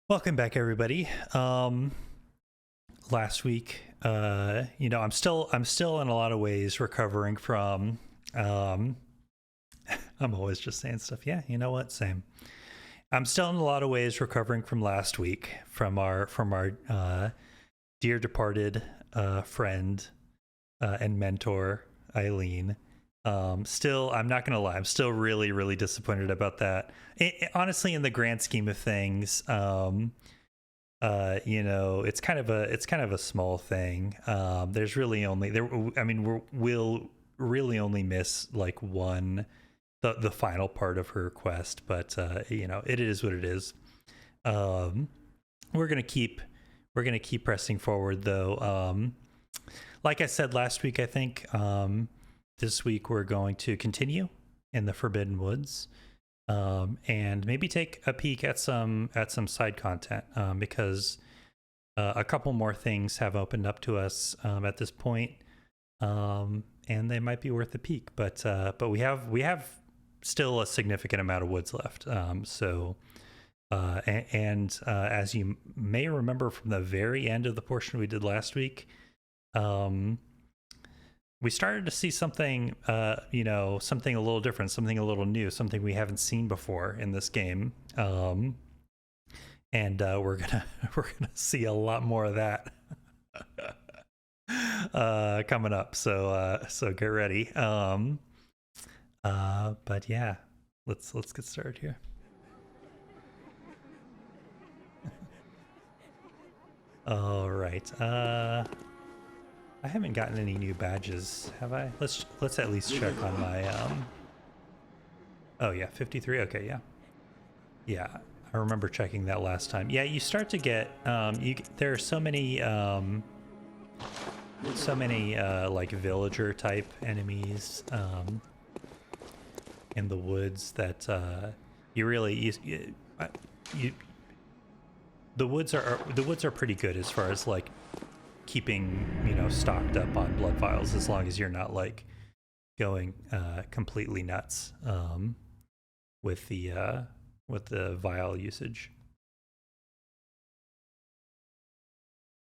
Welcome back, everybody. Last week, I'm still in a lot of ways recovering from. I'm always just saying stuff. Yeah, you know what? Same. I'm still in a lot of ways recovering from last week, from our dear departed friend and mentor Eileen. Still, I'm not gonna lie, I'm still really disappointed about that. Honestly, in the grand scheme of things, it's kind of a small thing. There's really only we'll really only miss like the final part of her quest, but it is what it is. We're gonna keep pressing forward though. Like I said last week, I think this week we're going to continue in the Forbidden Woods, and maybe take a peek at some side content, because a couple more things have opened up to us at this point, and they might be worth a peek. But we have still a significant amount of woods left. As you may remember from the very end of the portion we did last week, we started to see something, something a little different, something a little new, something we haven't seen before in this game. We're gonna see a lot more of that coming up. So get ready. But yeah, let's get started here. All right. I haven't gotten any new badges, have I? Let's at least check on my Oh yeah, 53. Okay, yeah. Yeah, I remember checking that last time. Yeah, you start to get there are so many like villager type enemies in the woods that the woods are pretty good as far as like keeping stocked up on blood vials, as long as you're not like going completely nuts with the vial usage.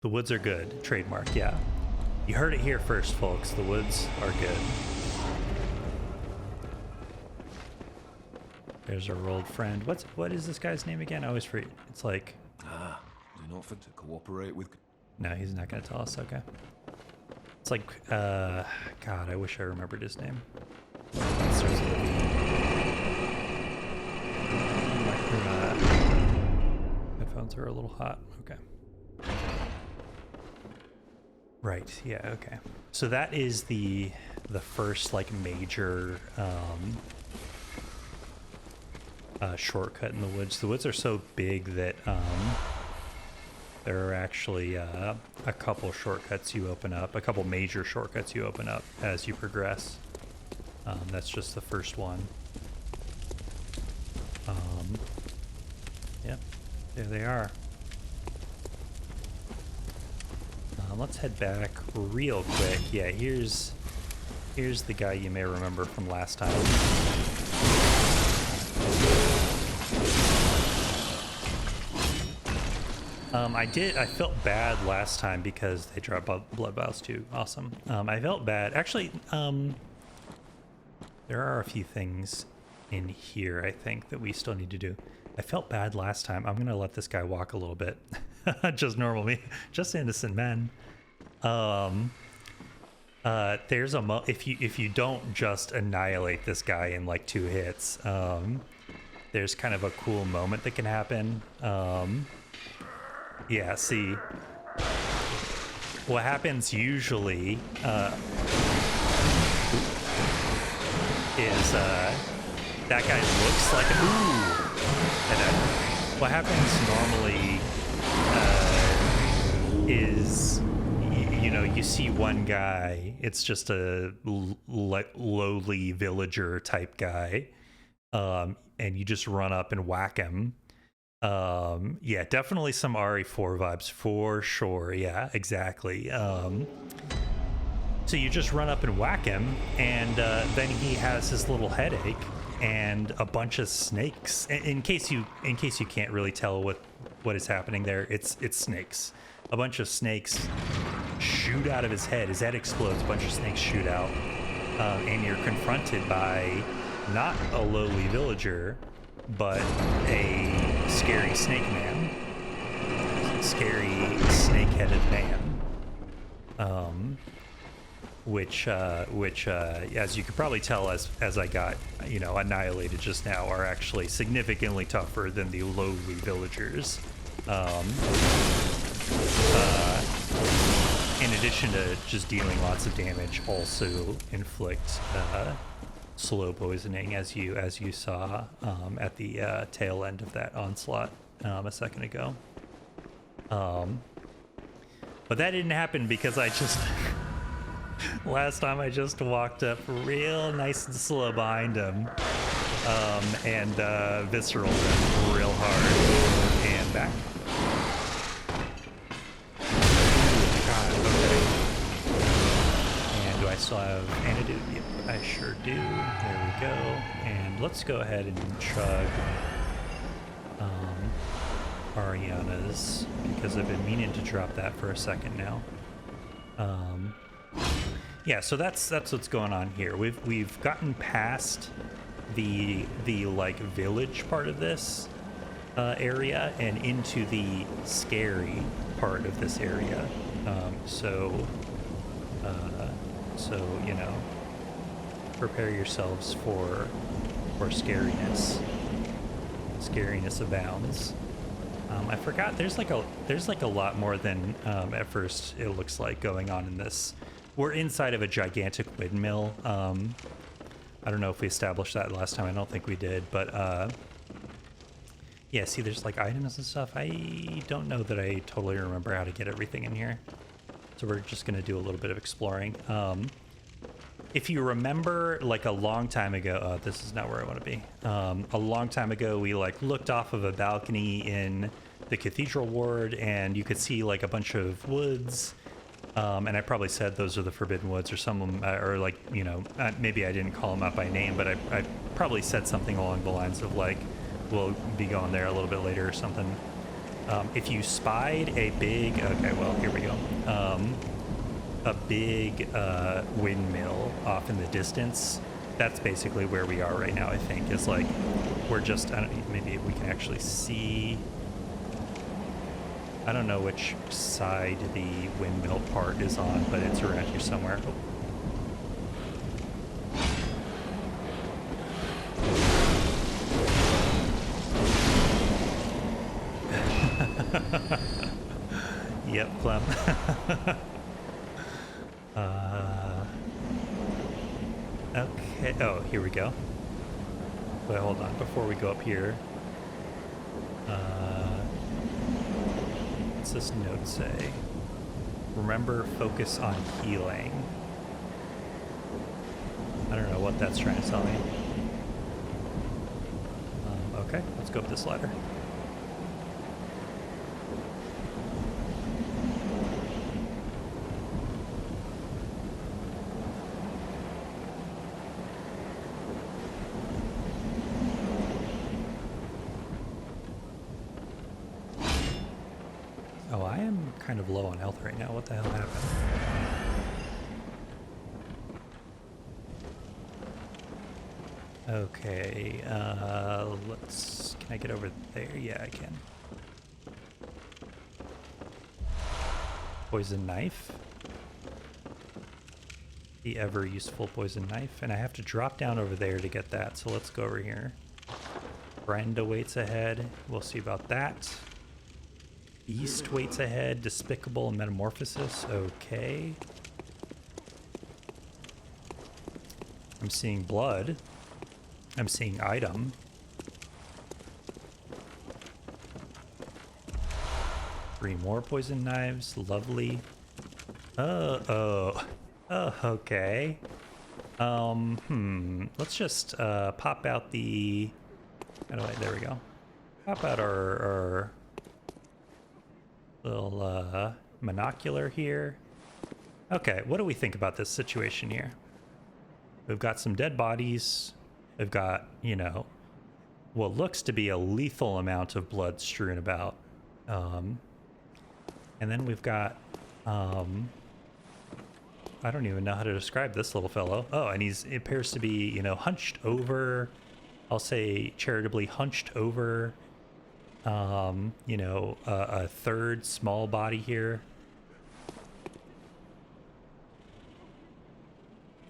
The woods are good. Trademark. Yeah, you heard it here first, folks. The woods are good. There's our old friend. What is this guy's name again? I always forget. It's like do not fit to cooperate with. No, he's not going to tell us. Okay. It's like, God, I wish I remembered his name. Headphones are a little hot. Okay. Right. Yeah. Okay. So that is the first like major shortcut in the woods. The woods are so big that there are actually a couple shortcuts you open up, a couple major shortcuts you open up as you progress. That's just the first one. Yep, there they are. Let's head back real quick. Yeah, here's the guy you may remember from last time. I felt bad last time because they dropped blood vials too. Awesome. I felt bad. Actually, there are a few things in here, I think, that we still need to do. I felt bad last time. I'm gonna let this guy walk a little bit. Just normal me. Just innocent men. There's if you don't just annihilate this guy in like 2 hits, there's kind of a cool moment that can happen. Yeah, see, what happens usually is that guy looks like what happens normally is you see one guy, it's just a lowly villager type guy, and you just run up and whack him. Yeah, definitely some RE4 vibes for sure. Yeah, exactly. So you just run up and whack him, and then he has his little headache, and a bunch of snakes. In case you can't really tell what is happening there, it's snakes. A bunch of snakes shoot out of his head. His head explodes. A bunch of snakes shoot out, and you're confronted by not a lowly villager, but a scary snake man. Scary snake-headed man. Which as you could probably tell as I got, annihilated just now, are actually significantly tougher than the lowly villagers. In addition to just dealing lots of damage, also inflict slow poisoning, as you saw at the tail end of that onslaught a second ago. But that didn't happen because I just last time I just walked up real nice and slow behind him and visceral him real hard and back. God, okay. And do I still have antidote? Yep, I sure do. There we go. And let's go ahead and chug Ariana's, because I've been meaning to drop that for a second now. Yeah, so that's what's going on here. We've gotten past the like village part of this area and into the scary part of this area. So prepare yourselves for scariness. Scariness abounds. I forgot there's like a lot more than at first it looks like going on in this. We're inside of a gigantic windmill. I don't know if we established that last time. I don't think we did, but yeah, see there's like items and stuff. I don't know that I totally remember how to get everything in here. So we're just gonna do a little bit of exploring. If you remember, like a long time ago, this is not where I want to be. A long time ago, we like looked off of a balcony in the cathedral ward, and you could see like a bunch of woods. And I probably said those are the Forbidden Woods, or some of them, or like, maybe I didn't call them out by name, but I probably said something along the lines of like, we'll be going there a little bit later or something. If you spied a big, okay, well, here we go. A big windmill off in the distance, that's basically where we are right now. I think is like we're just, maybe we can actually see, I don't know which side the windmill part is on, but it's around here somewhere. Yep, Clem. Okay, oh, here we go. Wait, hold on, before we go up here. What's this note say? Remember, focus on healing. I don't know what that's trying to tell me. Okay, let's go up this ladder. Oh, I am kind of low on health right now. What the hell happened? Okay, can I get over there? Yeah, I can. Poison knife. The ever useful poison knife. And I have to drop down over there to get that, so let's go over here. Friend awaits ahead. We'll see about that. Beast waits ahead. Despicable and metamorphosis. Okay. I'm seeing blood. I'm seeing item. Three more poison knives. Lovely. Oh, okay. Let's just pop out the, how do I, there we go. Pop out our little monocular here. Okay, what do we think about this situation here? We've got some dead bodies. We've got, you know, what looks to be a lethal amount of blood strewn about. And then we've got, I don't even know how to describe this little fellow. Oh, and he appears to be, you know, hunched over, I'll say charitably hunched over, you know, a third small body here.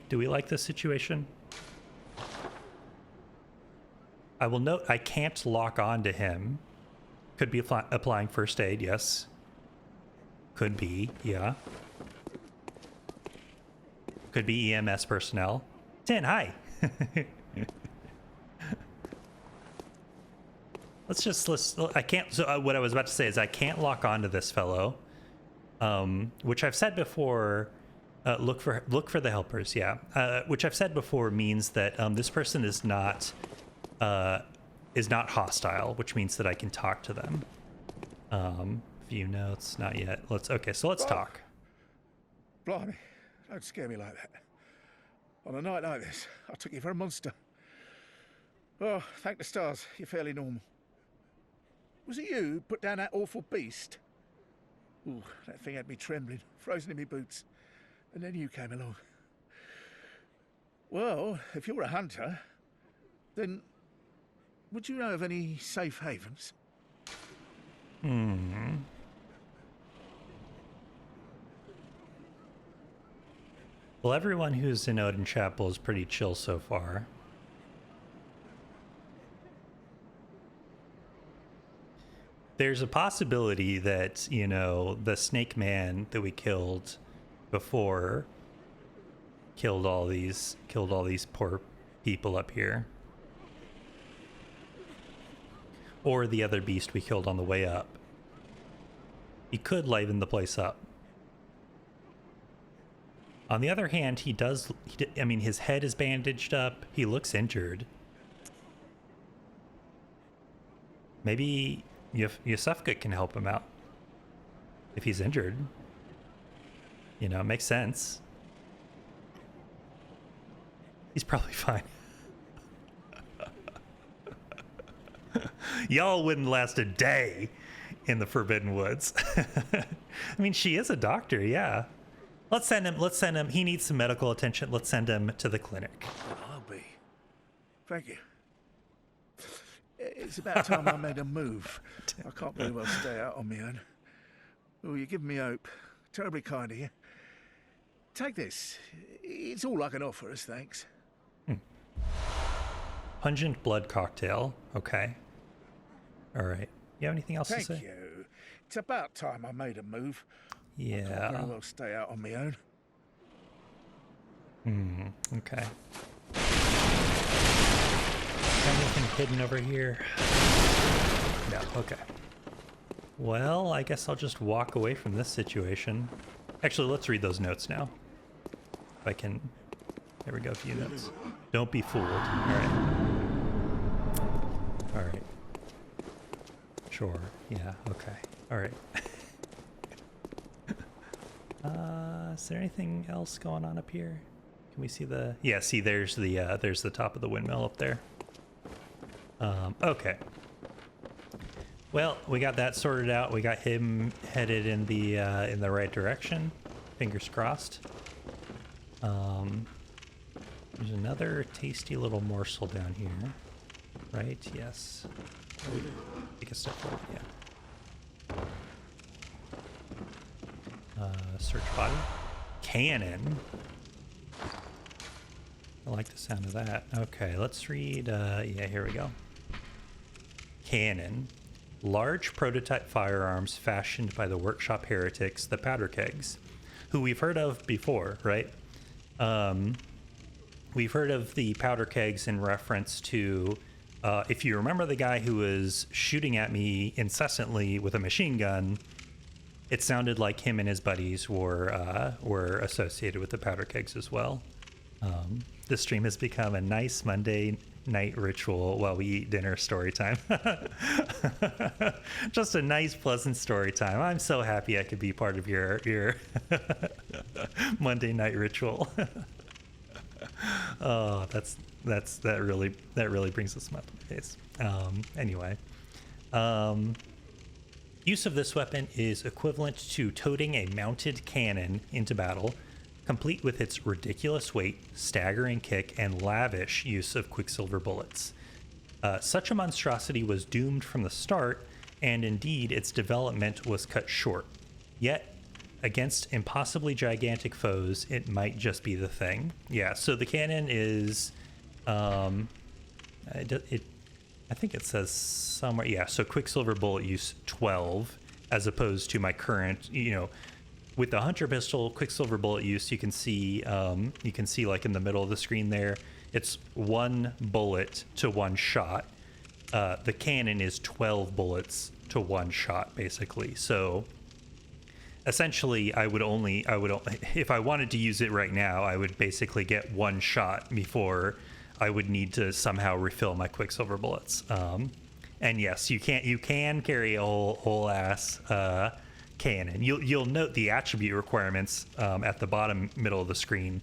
Do we like this situation? I will note I can't lock on to him. Could be applying first aid, yes. Could be, yeah. Could be EMS personnel. Tin, hi. I can't, so what I was about to say is I can't lock onto this fellow, which I've said before, look for the helpers, yeah. Which I've said before means that this person is not hostile, which means that I can talk to them. View notes, not yet. Let's talk. Blimey, don't scare me like that. On a night like this, I took you for a monster. Oh, thank the stars, you're fairly normal. Was it you who put down that awful beast? Ooh, that thing had me trembling, frozen in my boots. And then you came along. Well, if you're a hunter, then would you know of any safe havens? Well, everyone who's in Odin Chapel is pretty chill so far. There's a possibility that, you know, the snake man that we killed before killed all these poor people up here. Or the other beast we killed on the way up. He could liven the place up. On the other hand, I mean, his head is bandaged up. He looks injured. Maybe Yusufka can help him out. If he's injured. You know, it makes sense. He's probably fine. Y'all wouldn't last a day in the Forbidden Woods. I mean, she is a doctor, yeah. Let's send him. He needs some medical attention. Let's send him to the clinic. I'll be. Thank you. It's about time I made a move. I can't very well stay out on my own. Oh, you're giving me hope. Terribly kind of you. Take this. It's all I can offer us, thanks. Pungent blood cocktail. Okay. All right. You have anything else to say? Thank you. It's about time I made a move. Yeah. I can't very well stay out on my own. Okay. Anything hidden over here? No. Okay. Well, I guess I'll just walk away from this situation. Actually, let's read those notes now. If I can. There we go. A few notes. Don't be fooled. All right. All right. Sure. Yeah. Okay. All right. Is there anything else going on up here? Can we see the? Yeah. See, there's the top of the windmill up there. Okay. Well, we got that sorted out. We got him headed in the right direction. Fingers crossed. There's another tasty little morsel down here. Right? Yes. Take a step forward, yeah. Search body. Cannon. I like the sound of that. Okay, let's read, yeah, here we go. Cannon. Large prototype firearms fashioned by the workshop heretics, the powder kegs, who we've heard of before, right? We've heard of the powder kegs in reference to, if you remember the guy who was shooting at me incessantly with a machine gun, it sounded like him and his buddies were associated with the powder kegs as well. This stream has become a nice Monday night ritual while we eat dinner story time. Just a nice, pleasant story time. I'm so happy I could be part of your Monday night ritual. Oh, that really brings a smile to my face. Anyway, use of this weapon is equivalent to toting a mounted cannon into battle, complete with its ridiculous weight, staggering kick, and lavish use of quicksilver bullets. Such a monstrosity was doomed from the start, and indeed its development was cut short. Yet, against impossibly gigantic foes, it might just be the thing. Yeah, so the cannon is, I think it says somewhere, yeah, so quicksilver bullet use 12, as opposed to my current, with the hunter pistol, quicksilver bullet use, you can see like in the middle of the screen there, it's 1 bullet to 1 shot. The cannon is 12 bullets to 1 shot, basically. So essentially, I would only, if I wanted to use it right now, I would basically get 1 shot before I would need to somehow refill my quicksilver bullets. And yes, you can carry a whole ass cannon. You'll note the attribute requirements at the bottom middle of the screen,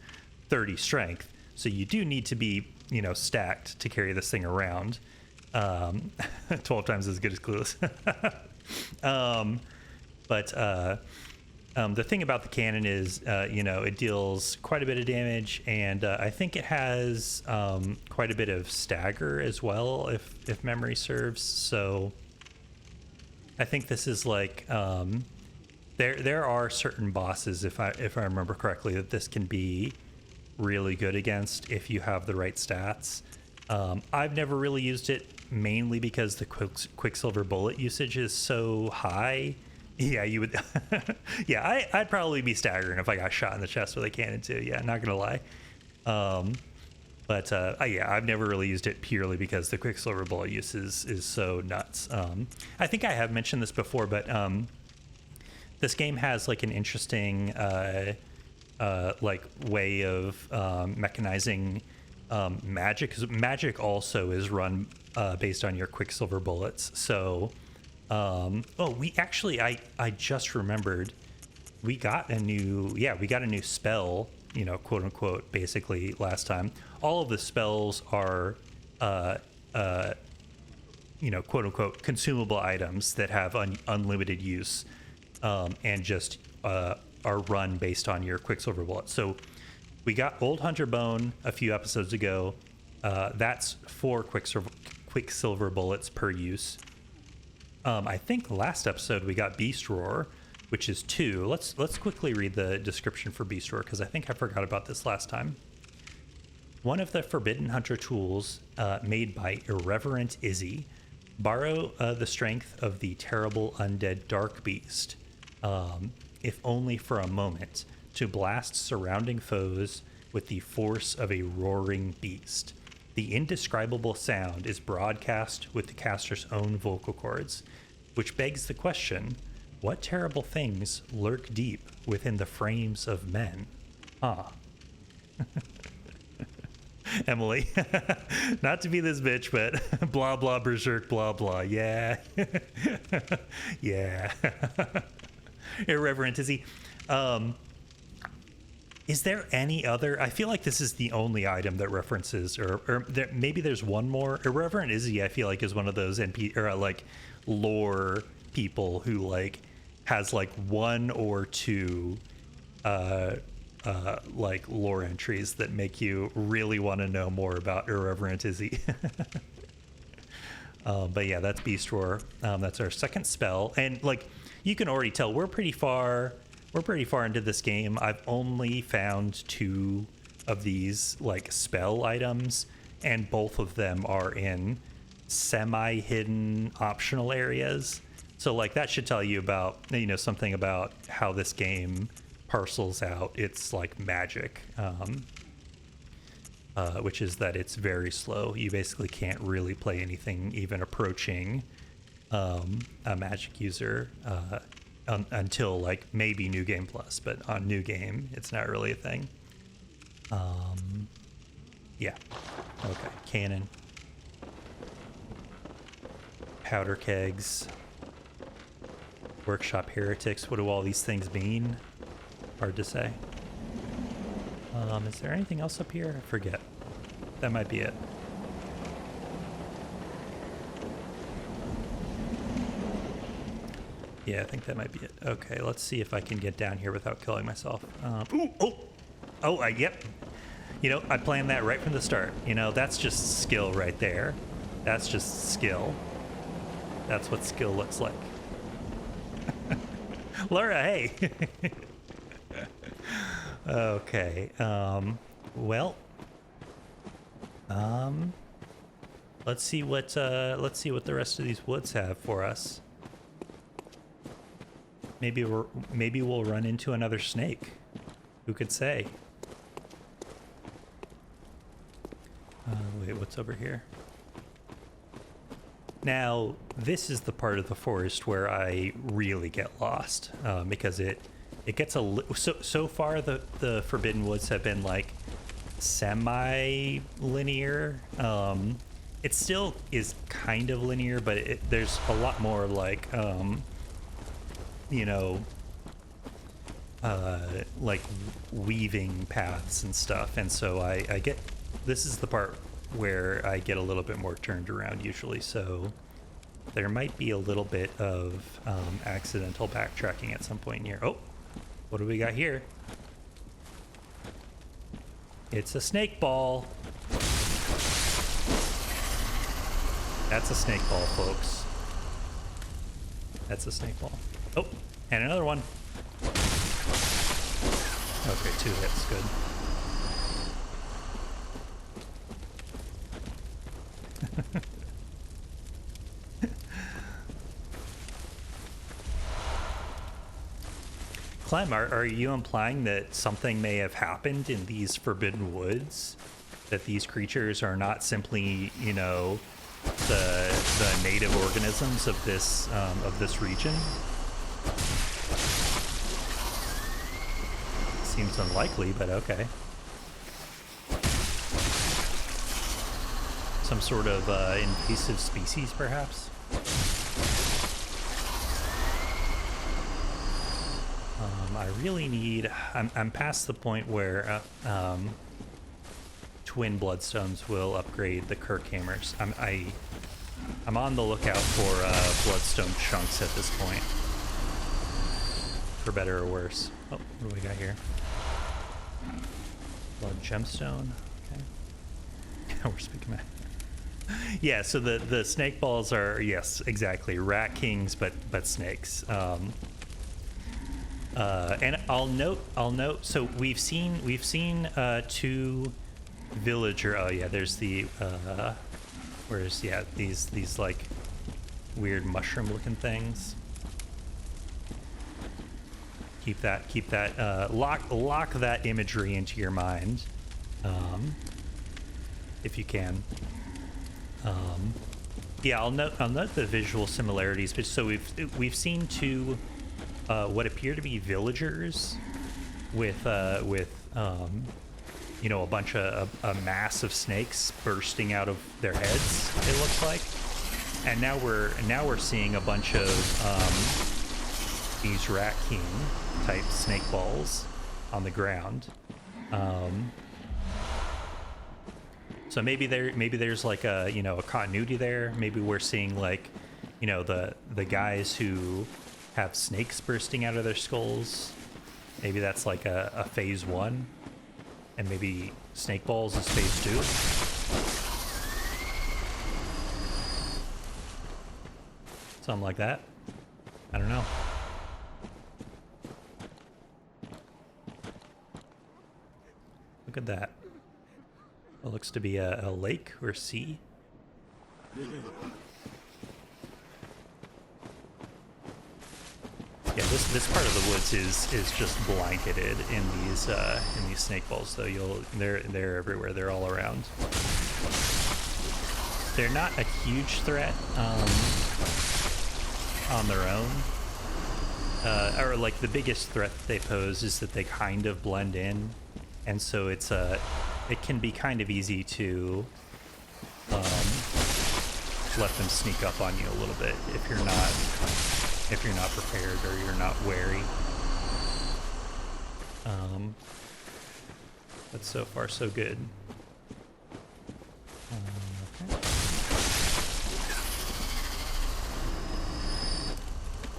30 strength. So you do need to be, stacked to carry this thing around. 12 times as good as Clueless. But the thing about the cannon is, it deals quite a bit of damage, and I think it has quite a bit of stagger as well, if memory serves. So I think this is like there are certain bosses, if I remember correctly, that this can be really good against if you have the right stats. I've never really used it, mainly because the quicksilver bullet usage is so high. Yeah, you would. Yeah, I'd probably be staggering if I got shot in the chest with a cannon too. Yeah, not gonna lie. But yeah, I've never really used it purely because the quicksilver bullet use is so nuts. I think I have mentioned this before, but this game has like an interesting like way of mechanizing magic, because magic also is run based on your quicksilver bullets. So we actually, I just remembered, we got a new spell, quote unquote, basically last time. All of the spells are quote unquote consumable items that have unlimited use, and just are run based on your quicksilver bullet. So we got Old Hunter Bone a few episodes ago. That's 4 quicksilver bullets per use. I think last episode we got Beast Roar, which is 2. Let's quickly read the description for Beast Roar, because I think I forgot about this last time. One of the Forbidden Hunter tools made by Irreverent Izzy. Borrow the strength of the terrible undead Dark Beast, if only for a moment, to blast surrounding foes with the force of a roaring beast. The indescribable sound is broadcast with the caster's own vocal cords, which begs the question, what terrible things lurk deep within the frames of men? Emily, not to be this bitch, but blah blah berserk blah blah. Yeah. Yeah. Irreverent Izzy. Is there any other? I feel like this is the only item that references, or maybe there's one more. Irreverent Izzy, I feel like, is one of those like lore people who like has like 1 or 2 like lore entries that make you really want to know more about Irreverent Izzy. But yeah, that's Beast Roar. That's our second spell, and like you can already tell, we're pretty far into this game. I've only found 2 of these like spell items, and both of them are in semi-hidden optional areas. So like that should tell you about, something about how this game parcels out its like magic, which is that it's very slow. You basically can't really play anything even approaching a magic user until like maybe New Game Plus, but on New Game it's not really a thing. Yeah, okay. Cannon, powder kegs, workshop heretics. What do all these things mean? Hard to say. Is there anything else up here? I forget. That might be it. Yeah, I think that might be it. Okay, let's see if I can get down here without killing myself. Yep. You know, I planned that right from the start. You know, that's just skill right there. That's just skill. That's what skill looks like. Laura, hey. Okay. Let's see what the rest of these woods have for us. Maybe we'll run into another snake. Who could say? Wait, what's over here? Now, this is the part of the forest where I really get lost, because it gets so far the Forbidden Woods have been like semi-linear. It still is kind of linear, but there's a lot more like you know, like weaving paths and stuff, and so I get, this is the part where I get a little bit more turned around usually, so there might be a little bit of accidental backtracking at some point here. Oh, what do we got here? It's a snake ball. That's a snake ball, folks. That's a snake ball. Oh, and another one. Okay, 2 hits, good. Clem, are you implying that something may have happened in these Forbidden Woods? That these creatures are not simply, you know, the native organisms of this region? Seems unlikely, but okay. Some sort of invasive species, perhaps? I really need... I'm past the point where twin bloodstones will upgrade the Kirk hammers. I'm on the lookout for bloodstone chunks at this point. For better or worse. Oh, what do we got here? Blood gemstone. Okay. We're speaking about. Yeah, so the snake balls are, yes, exactly, rat kings, but snakes. And I'll note. So we've seen 2 villager. Oh yeah, there's the where's these like weird mushroom looking things. Keep that lock that imagery into your mind, if you can. Yeah, I'll note the visual similarities. But so we've seen 2 what appear to be villagers with you know, a mass of snakes bursting out of their heads, it looks like. And now we're seeing a bunch of these rat king type snake balls on the ground. So maybe there's like a, you know, a continuity there. Maybe we're seeing like, you know, the guys who have snakes bursting out of their skulls. Maybe that's like a phase 1, and maybe snake balls is phase 2. Something like that. I don't know. Look at that. It looks to be a lake or sea. Yeah, this part of the woods is just blanketed in these snake balls. Though they're everywhere. They're all around. They're not a huge threat on their own, or like the biggest threat that they pose is that they kind of blend in, and so it can be kind of easy to let them sneak up on you a little bit if you're not prepared or you're not wary. But so far so good. Okay.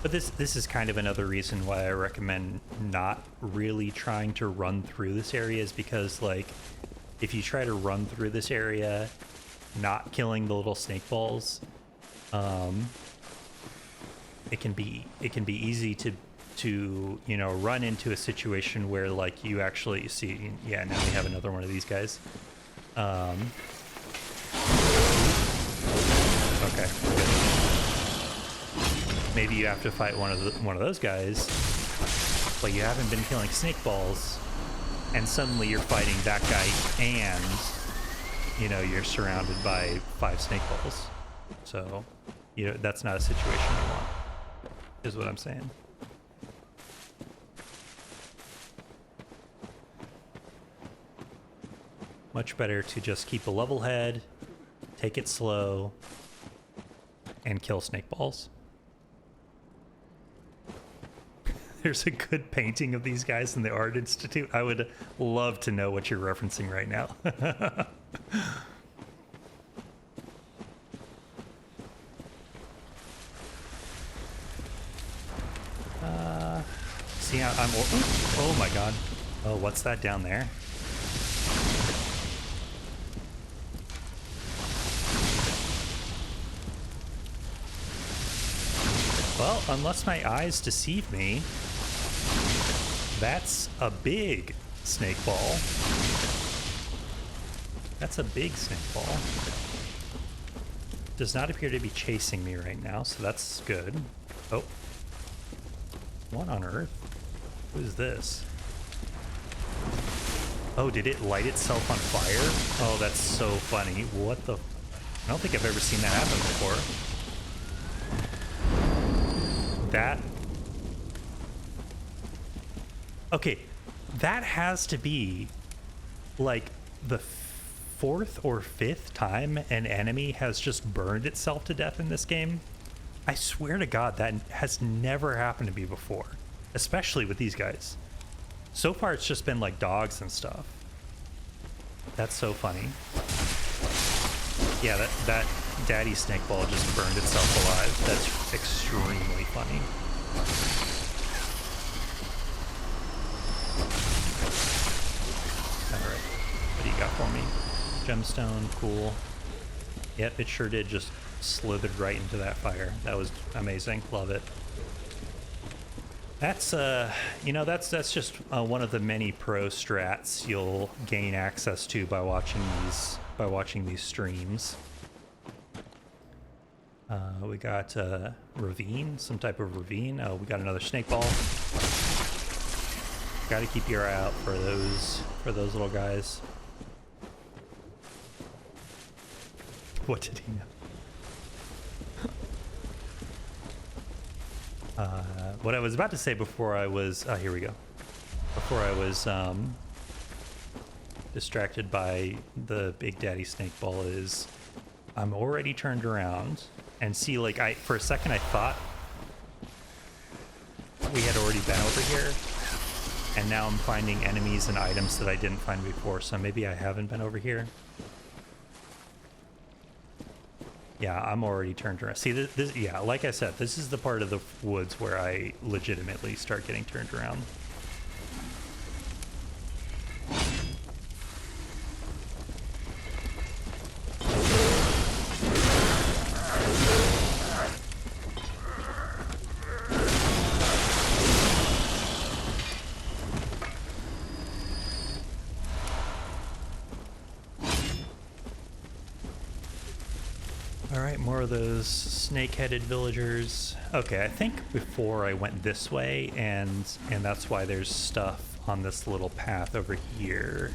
But this is kind of another reason why I recommend not really trying to run through this area, is because, like, if you try to run through this area not killing the little snake balls, it can be easy to you know, run into a situation where, like, you actually see, yeah, now we have another one of these guys. Okay, good. Maybe you have to fight one of those guys, but you haven't been killing snake balls, and suddenly you're fighting that guy, and, you know, you're surrounded by 5 snake balls. So, you know, that's not a situation you want, is what I'm saying. Much better to just keep a level head, take it slow, and kill snake balls. There's a good painting of these guys in the Art Institute. I would love to know what you're referencing right now. See, oh my god. Oh, what's that down there? Well, unless my eyes deceive me, that's a big snake ball. That's a big snake ball. Does not appear to be chasing me right now, so that's good. Oh. What on earth? Who is this? Oh, did it light itself on fire? Oh, that's so funny. What the... I don't think I've ever seen that happen before. That... Okay, that has to be, like, the 4th or 5th time an enemy has just burned itself to death in this game. I swear to God, that has never happened to me before, especially with these guys. So far, it's just been, like, dogs and stuff. That's so funny. Yeah, that daddy snake ball just burned itself alive. That's extremely funny. Alright, what do you got for me? Gemstone, cool. Yep, it sure did just slithered right into that fire. That was amazing. Love it. That's you know, that's just one of the many pro strats you'll gain access to by watching these streams. We got ravine, some type of ravine. Oh, we got another snake ball. Got to keep your eye out for those little guys. What did he know? What I was about to say before I was... Oh, here we go. Before I was distracted by the Big Daddy snake ball is... I'm already turned around and see, like, for a second I thought we had already been over here, and now I'm finding enemies and items that I didn't find before, so maybe I haven't been over here. Yeah, I'm already turned around. See, this, yeah, like I said, this is the part of the woods where I legitimately start getting turned around. Alright, more of those snake-headed villagers. Okay, I think before I went this way, and that's why there's stuff on this little path over here.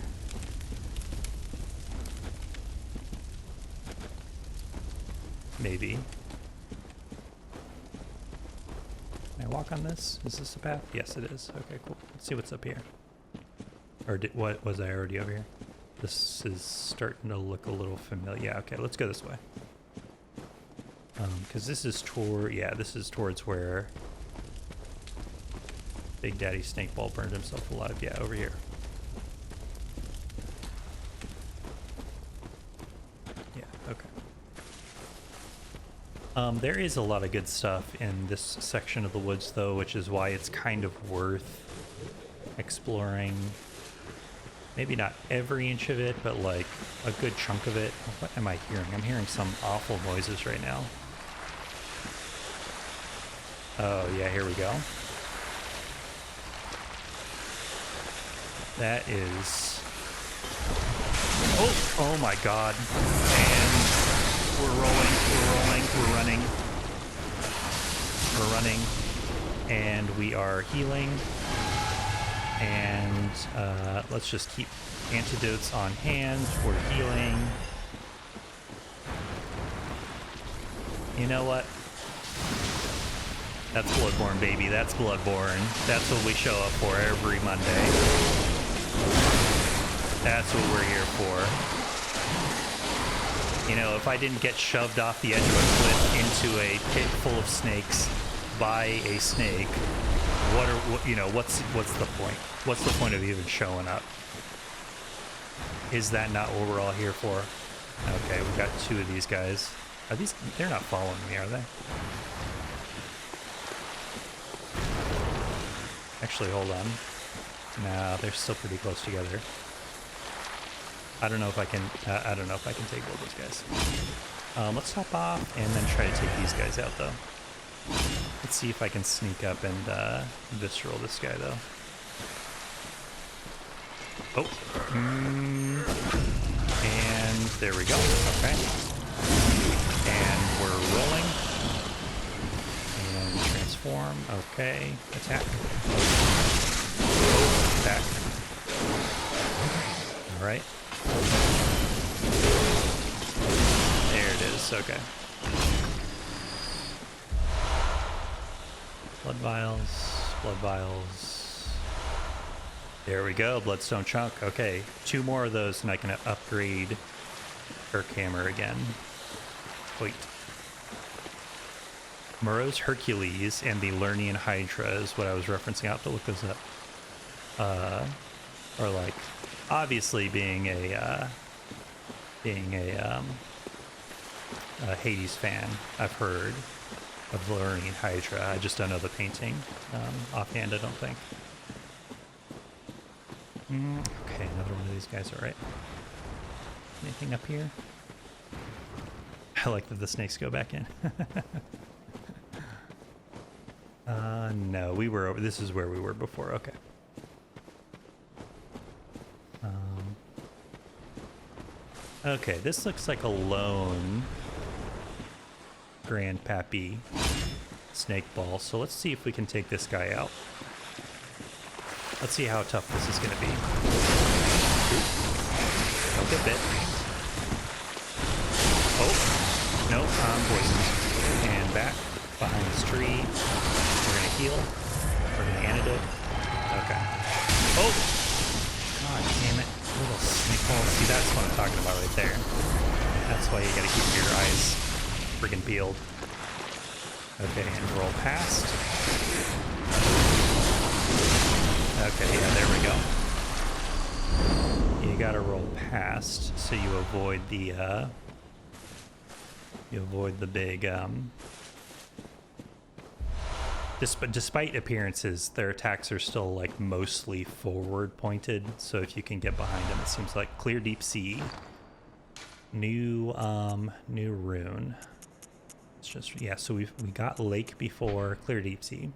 Maybe. Can I walk on this? Is this a path? Yes, it is. Okay, cool. Let's see what's up here. Or what was I already over here? This is starting to look a little familiar. Yeah, okay, let's go this way. Because this is this is towards where Big Daddy Snakeball burned himself alive. Yeah, over here. There is a lot of good stuff in this section of the woods, though, which is why it's kind of worth exploring. Maybe not every inch of it, but like a good chunk of it. What am I hearing? I'm hearing some awful noises right now. Oh, yeah, here we go. That is... Oh my god. And we're rolling, we're running. We're running. And we are healing. And let's just keep antidotes on hand. We're healing. You know what? That's Bloodborne, baby. That's Bloodborne. That's what we show up for every Monday. That's what we're here for. You know, if I didn't get shoved off the edge of a cliff into a pit full of snakes by a snake, what's the point? What's the point of even showing up? Is that not what we're all here for? Okay, we got two of these guys. Are these... They're not following me, are they? Actually, hold on. Nah, they're still pretty close together. I don't know if I can... I don't know if I can take both those guys. Let's hop off and then try to take these guys out, though. Let's see if I can sneak up and visceral this guy, though. Oh. And there we go. Okay. And we're rolling. And transform. Okay. Attack. Attack. All right. There it is. Okay. Blood vials. Blood vials. There we go. Bloodstone chunk. Okay. 2 more of those and I can upgrade Herc Hammer again. Wait. Moreau's Hercules and the Lernian Hydra is what I was referencing. I'll have to look those up. Or like, obviously being a Hades fan, I've heard of the Lernian Hydra. I just don't know the painting offhand, I don't think. Okay, another one of these guys, alright. Anything up here? I like that the snakes go back in. No, we were over. This is where we were before. Okay. Okay, this looks like a lone Grandpappy snake ball. So let's see if we can take this guy out. Let's see how tough this is going to be. Don't get bit. Oh, no, I'm poisoned. And back behind this tree. We're going to heal. We're going to antidote. Okay. Oh! God damn it. Little snake hole. See, that's what I'm talking about right there. That's why you got to keep your eyes friggin' peeled. Okay, and roll past. Okay, yeah, there we go. You gotta roll past so you avoid the big despite appearances, their attacks are still like mostly forward pointed, so if you can get behind them, it seems like clear deep sea. New rune. It's just, yeah, so we got lake before, clear deep sea.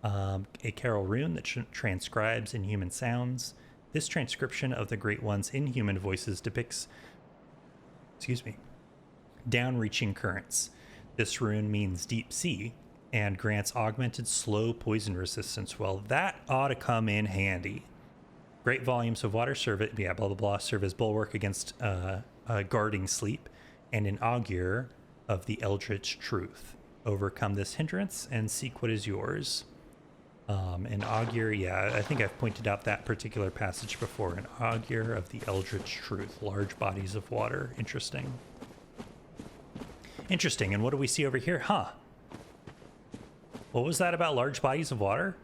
A Carol rune that transcribes inhuman sounds. This transcription of the Great One's inhuman voices depicts, down-reaching currents. This rune means deep sea and grants augmented slow poison resistance. Well, that ought to come in handy. Great volumes of water serve it, blah, blah, blah, serve as bulwark against guarding sleep and an augur of the eldritch truth. Overcome this hindrance and seek what is yours. An augur, yeah, I think I've pointed out that particular passage before. An augur of the eldritch truth. Large bodies of water. Interesting. Interesting. And what do we see over here? Huh. What was that about large bodies of water?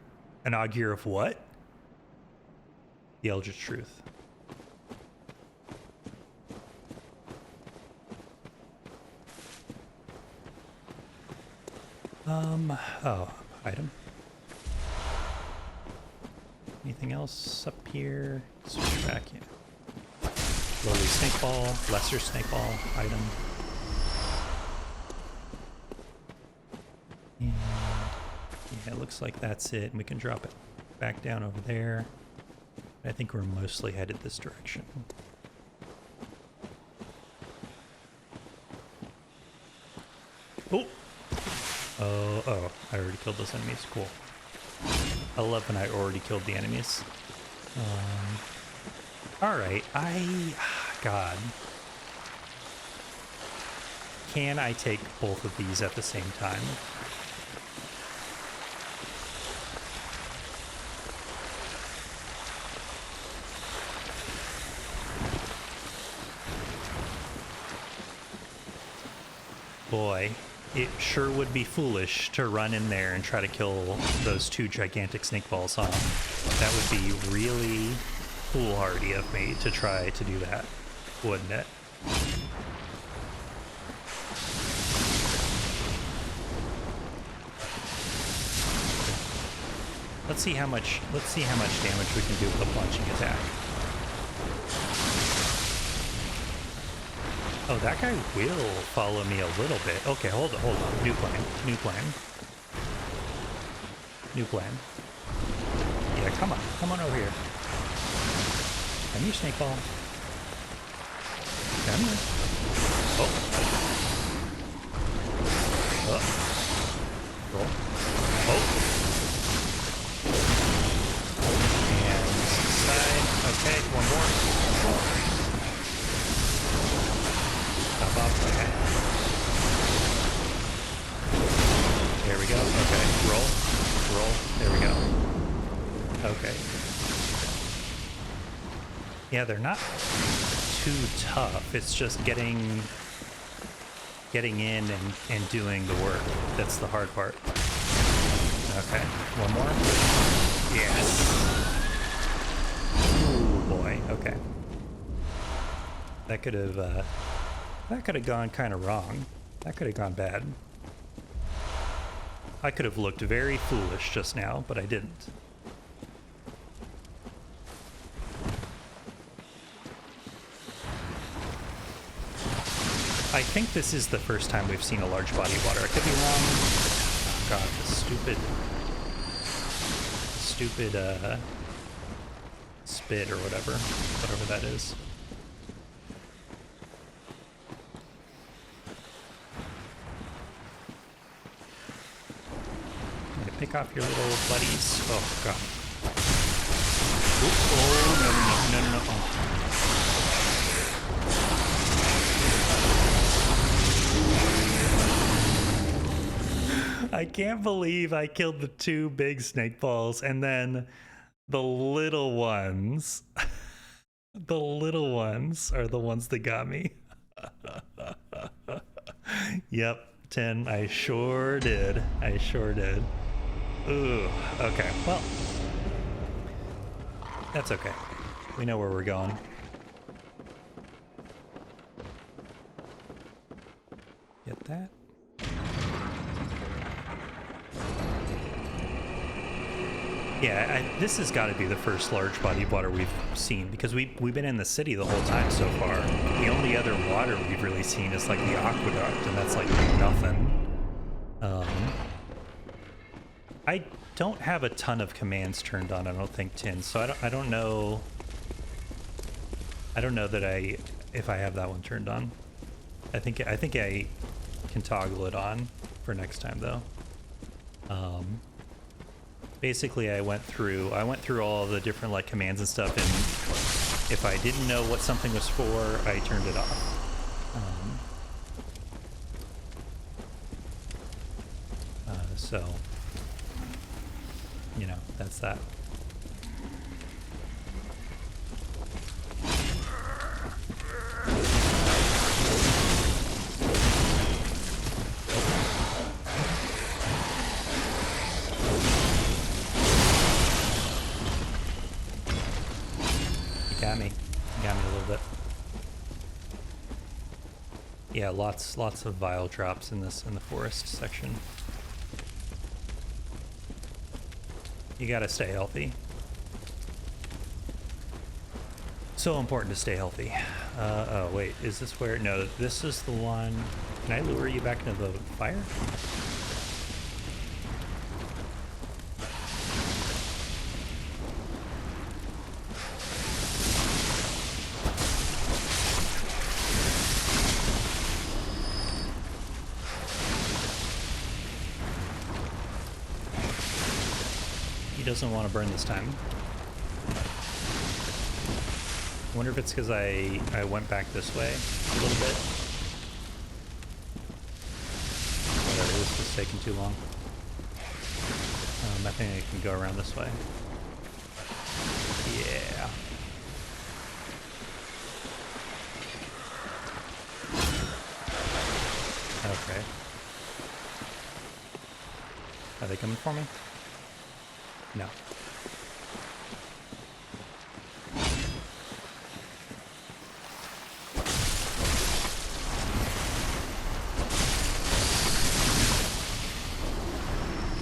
An augur of what? The eldritch truth. Oh, item. Anything else up here? Switch back, yeah. Lowly snake ball, lesser snake ball, item. And yeah, it looks like that's it. And we can drop it back down over there. I think we're mostly headed this direction. Oh! Oh, I already killed those enemies. Cool. I love when I already killed the enemies. Alright, God. Can I take both of these at the same time? Boy, it sure would be foolish to run in there and try to kill those two gigantic snake balls, huh? That would be really foolhardy of me to try to do that, wouldn't it? Let's see how much damage we can do with a plunging attack. Oh, that guy will follow me a little bit. Okay, hold on. New plan. Yeah, come on over here. Come here, snake ball. Come here. Oh. Roll. Oh. And side. Okay, one more. Okay. There we go. Okay. Roll. There we go. Okay. Yeah, they're not too tough. It's just getting in and doing the work. That's the hard part. Okay. One more. Yes. Ooh, boy. Okay. That could have gone kind of wrong. That could have gone bad. I could have looked very foolish just now, but I didn't. I think this is the first time we've seen a large body of water. I could be wrong. Oh god, the stupid spit or whatever that is. Pick off your little buddies. Oh, God. Ooh, oh, no. Oh. I can't believe I killed the two big snake balls and then the little ones. The little ones are the ones that got me. Yep, 10. I sure did. Ooh, okay. Well, that's okay. We know where we're going. Get that. Yeah, this has got to be the first large body of water we've seen, because we've been in the city the whole time so far. The only other water we've really seen is like the aqueduct, and that's like nothing. I don't have a ton of commands turned on, I don't think, Tin, so I don't know. I don't know that if I have that one turned on. I think I can toggle it on for next time though. Basically I went through all the different like commands and stuff, and if I didn't know what something was for, I turned it off. So, you know, that's that. You got me a little bit. Yeah, lots of vile drops in the forest section. You gotta stay healthy. So important to stay healthy. Oh, wait, is this where? No, this is the one. Can I lure you back into the fire? He doesn't want to burn this time. I wonder if it's because I went back this way a little bit. Whatever, this is taking too long. I think I can go around this way. Yeah. Okay. Are they coming for me? No.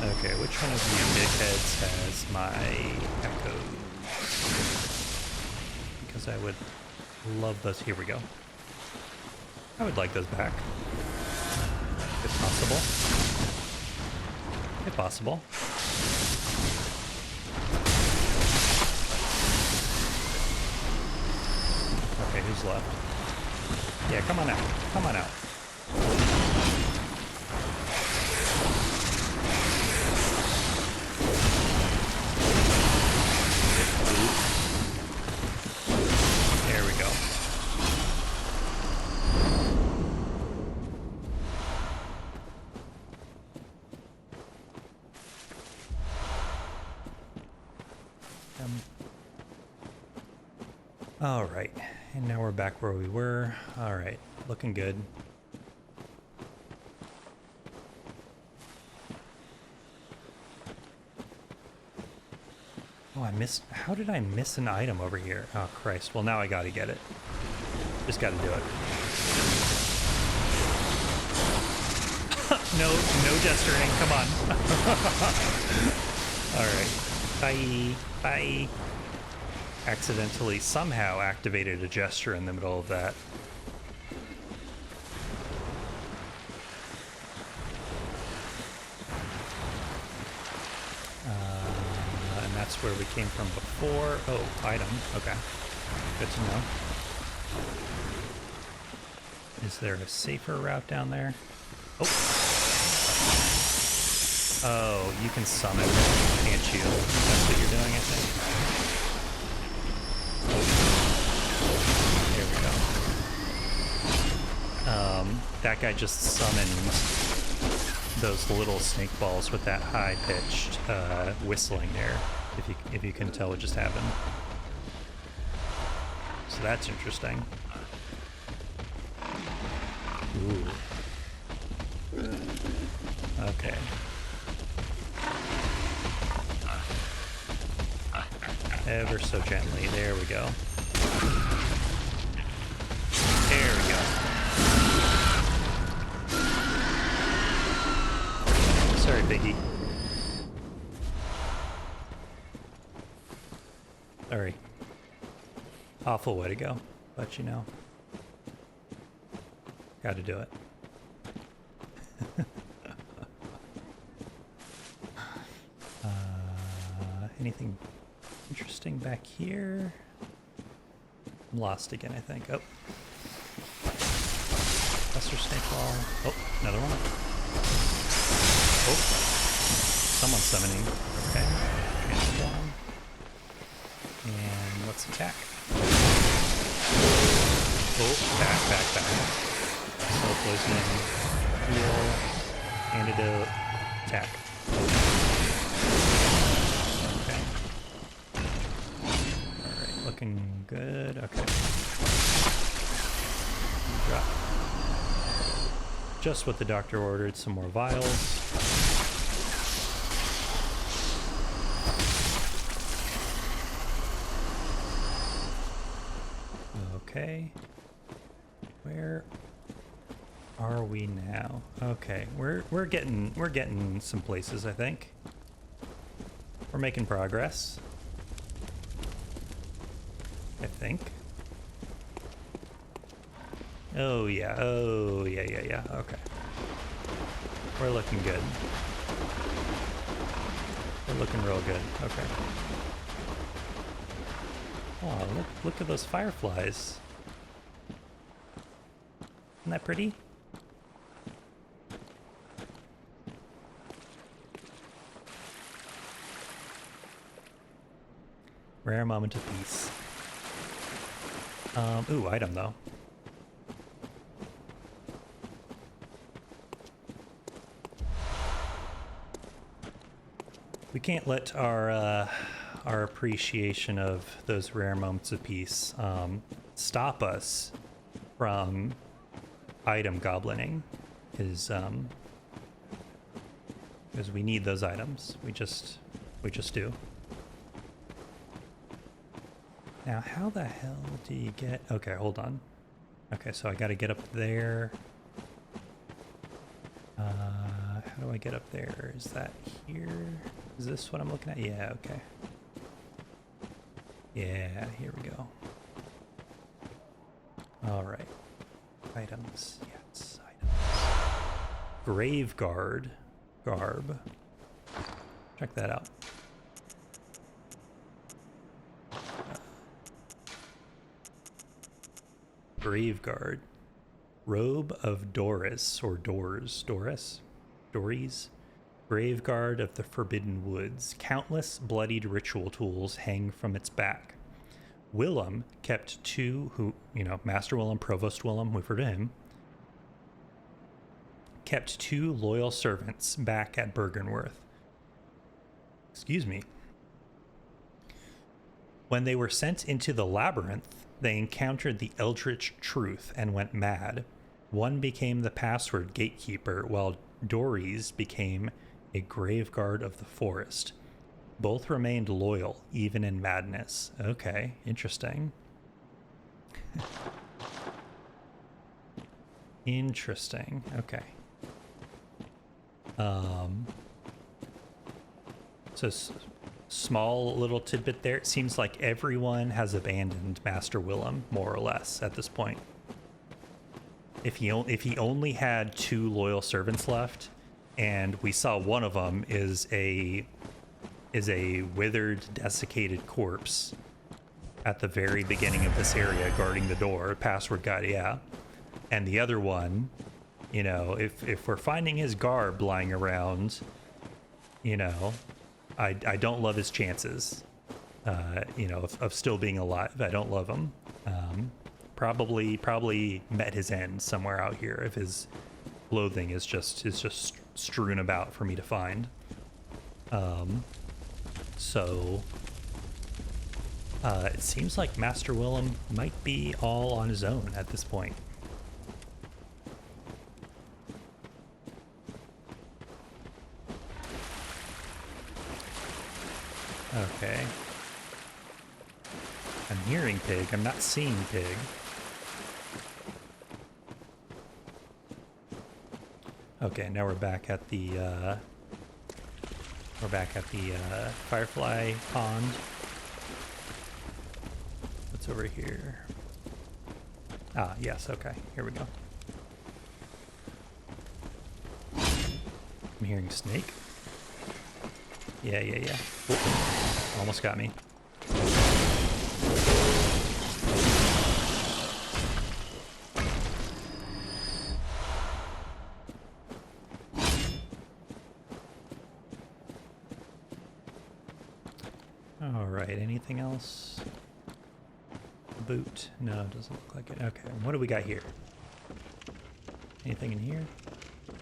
Okay, which one of you big heads has my echoes? Because I would love those. Here we go. I would like those back. If possible. If possible. Okay, who's left? Yeah, come on out. Come on out. There we go. All right, and now we're back where we were. All right, looking good. Oh, I missed. How did I miss an item over here? Oh, Christ. Well, now I gotta get it. Just gotta do it. No gesturing. Come on. All right. Bye. Bye. Accidentally somehow activated a gesture in the middle of that. And that's where we came from before. Oh, item. Okay. Good to know. Is there a safer route down there? Oh. Oh, you can summon, can't you? That's what you're doing, I think. That guy just summoned those little snake balls with that high-pitched whistling there, if you can tell what just happened. So that's interesting. Ooh. Okay. Ever so gently. There we go. There we go. Sorry, Biggie. Sorry. Awful way to go, but you know. Gotta do it. Anything interesting back here? I'm lost again, I think. Oh. Cluster snake ball. Oh, another one. Oh. Someone's summoning. Okay. Transform. And let's attack. Oh, back. Slow poisoning. Heal. Antidote. Attack. Okay. Alright, looking good. Okay. Drop. Just what the doctor ordered, some more vials. Okay. Where are we now? Okay, we're getting some places, I think. We're making progress. I think. Oh yeah, yeah. Okay. We're looking good. We're looking real good. Okay. Oh, look at those fireflies. Isn't that pretty? Rare moment of peace. Ooh, item though. We can't let our appreciation of those rare moments of peace stop us from item goblining, because we need those items. We just do. Now, how the hell do you get... Okay, hold on. Okay, so I gotta get up there. How do I get up there? Is that here? Is this what I'm looking at? Yeah, okay. Yeah, here we go. Alright. Items. Yes, items. Grave Guard. Garb. Check that out. Grave Guard. Robe of Doris, or Doors. Doris? Dories? Grave Guard of the Forbidden Woods. Countless bloodied ritual tools hang from its back. Willem kept two, Master Willem, Provost Willem, we've heard of him, kept two loyal servants back at Bergenworth. Excuse me. When they were sent into the labyrinth, they encountered the Eldritch Truth and went mad. One became the password gatekeeper, while Dories became a grave guard of the forest. Both remained loyal, even in madness. Okay, interesting. Interesting. Okay. So small little tidbit there. It seems like everyone has abandoned Master Willem, more or less, at this point. If he only had two loyal servants left, and we saw one of them is a withered, desiccated corpse at the very beginning of this area, guarding the door, password guide, yeah. And the other one, if we're finding his garb lying around, I don't love his chances, of still being alive. I don't love him. Probably met his end somewhere out here if his clothing is just strewn about for me to find. So it seems like Master Willem might be all on his own at this point. Okay. I'm hearing pig. I'm not seeing pig. Okay, now we're back at the firefly pond. What's over here? Ah, yes, okay. Here we go. I'm hearing snake. Yeah. Whoop. Almost got me. Alright, anything else? Boot? No, it doesn't look like it. Okay, what do we got here? Anything in here?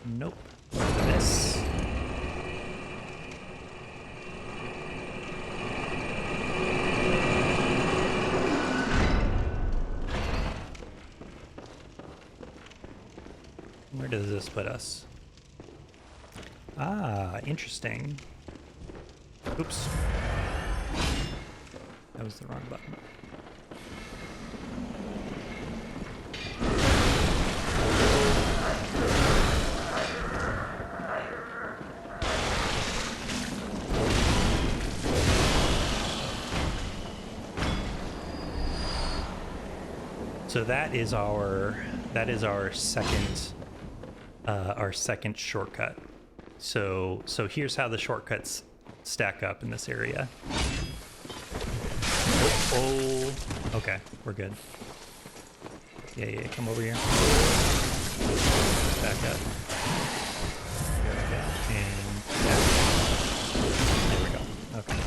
Nope. This. Where does this put us? Ah, interesting. Oops. That was the wrong button. So that is our second shortcut. So here's how the shortcuts stack up in this area. Oh, okay, we're good. Yeah, come over here. Back up. Okay, and there we go. Okay.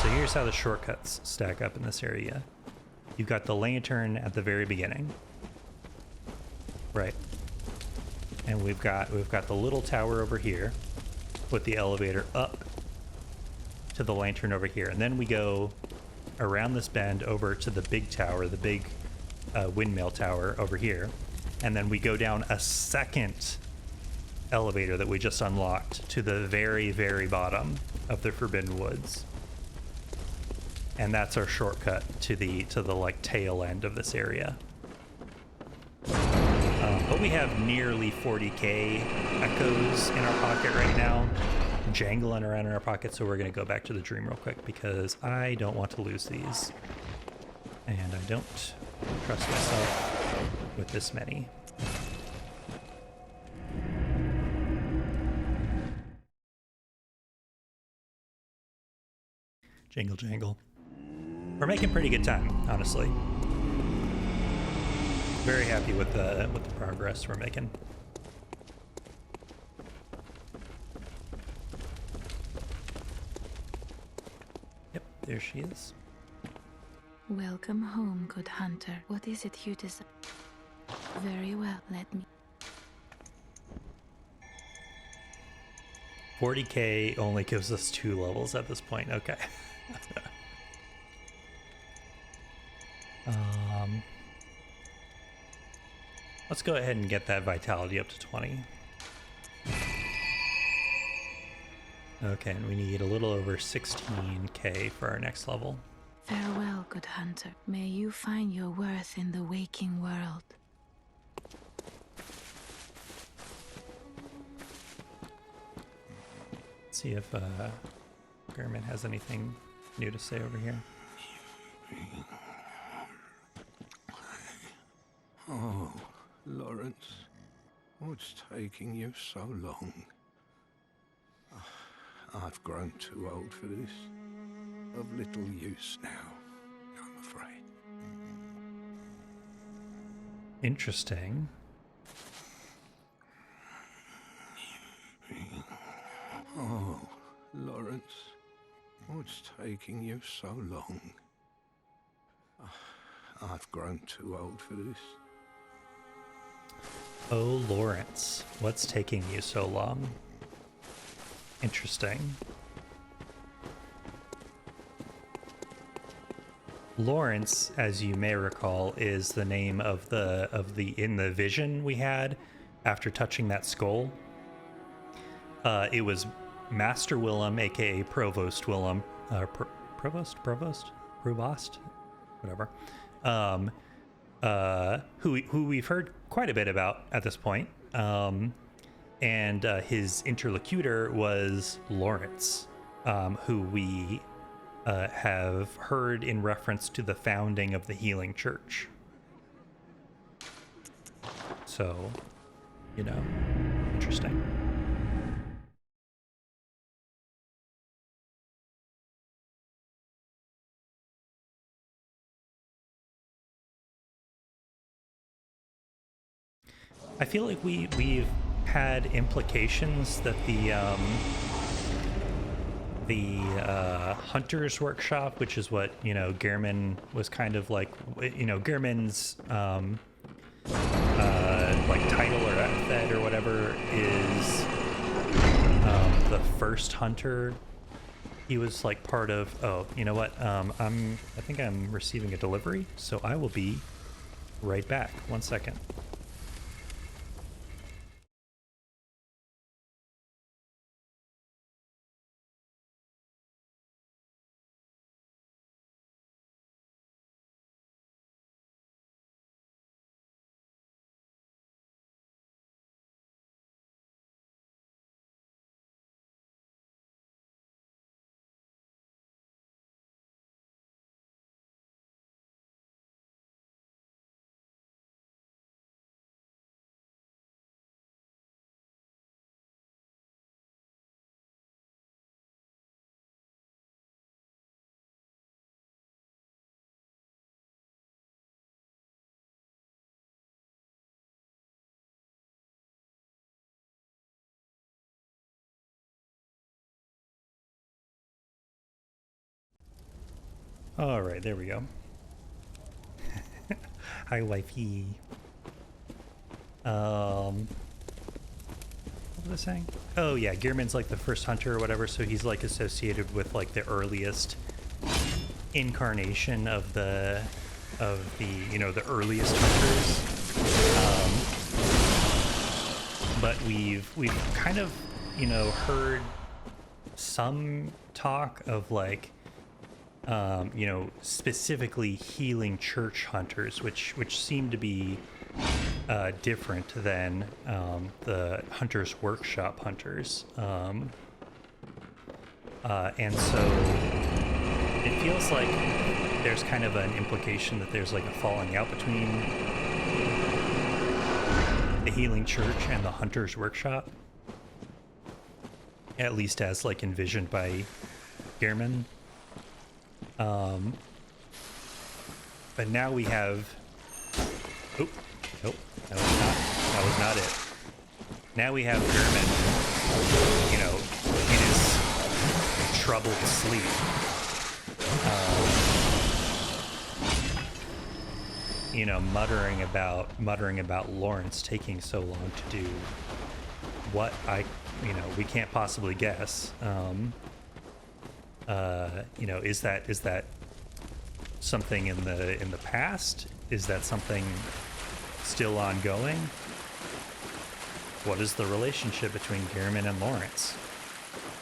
So here's how the shortcuts stack up in this area. You've got the lantern at the very beginning. Right. And we've got the little tower over here with the elevator up to the lantern over here. And then we go around this bend over to the big tower, the big windmill tower over here. And then we go down a second elevator that we just unlocked to the very, very bottom of the Forbidden Woods. And that's our shortcut to the like tail end of this area. But we have nearly 40k echoes in our pocket right now, jangling around in our pocket, so we're going to go back to the dream real quick because I don't want to lose these. And I don't trust myself with this many. Jingle, jangle. We're making pretty good time, honestly. Very happy with the progress we're making. Yep, there she is. Welcome home, good hunter. What is it you desire? Very well, let me... 40k only gives us 2 levels at this point. Okay. Let's go ahead and get that vitality up to 20. Okay, and we need a little over 16k for our next level. Farewell, good hunter. May you find your worth in the waking world. Let's see if German has anything new to say over here. Oh, Lawrence, what's taking you so long? I've grown too old for this. Of little use now, I'm afraid. Interesting. Oh, Lawrence, what's taking you so long? I've grown too old for this. Oh, Lawrence, what's taking you so long? Interesting. Lawrence, as you may recall, is the name of the in the vision we had after touching that skull. It was Master Willem, aka Provost Willem, Provost, whatever. Who we've heard quite a bit about at this point. And his interlocutor was Lawrence, who we have heard in reference to the founding of the Healing Church. So, you know, interesting. I feel like we've had implications that the Hunter's Workshop, which is what, you know, Gehrman was kind of like, you know, Gehrman's like title or epithet or whatever is the first hunter. He was like part of, oh, you know what, I think I'm receiving a delivery, so I will be right back. 1 second. All right, there we go. Hi, wifey. What was I saying? Oh yeah, Gearman's like the first hunter or whatever, so he's like associated with like the earliest incarnation of the you know, the earliest hunters. But we've kind of, you know, heard some talk of like you know, specifically healing church hunters, which seem to be different than the Hunter's Workshop hunters. And so it feels like there's kind of an implication that there's like a falling out between the healing church and the Hunter's Workshop, at least as like envisioned by Gearman. But now we have... Oh, nope, that was not it. Now we have Gearman, you know, in his troubled sleep. You know, muttering about Lawrence taking so long to do what you know, we can't possibly guess. You know, is that something in the past? Is that something still ongoing? What is the relationship between Gearman and Lawrence?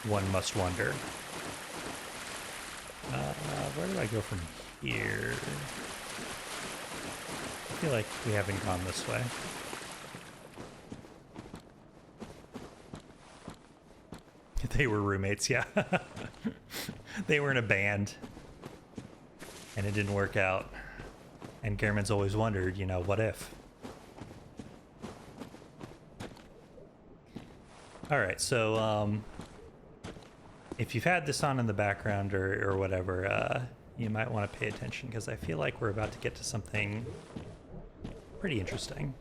One must wonder. Where do I go from here? I feel like we haven't gone this way. They were roommates, yeah. They were in a band, and it didn't work out. And Gearman's always wondered, you know, what if? All right, so if you've had this on in the background or whatever, you might want to pay attention, because I feel like we're about to get to something pretty interesting.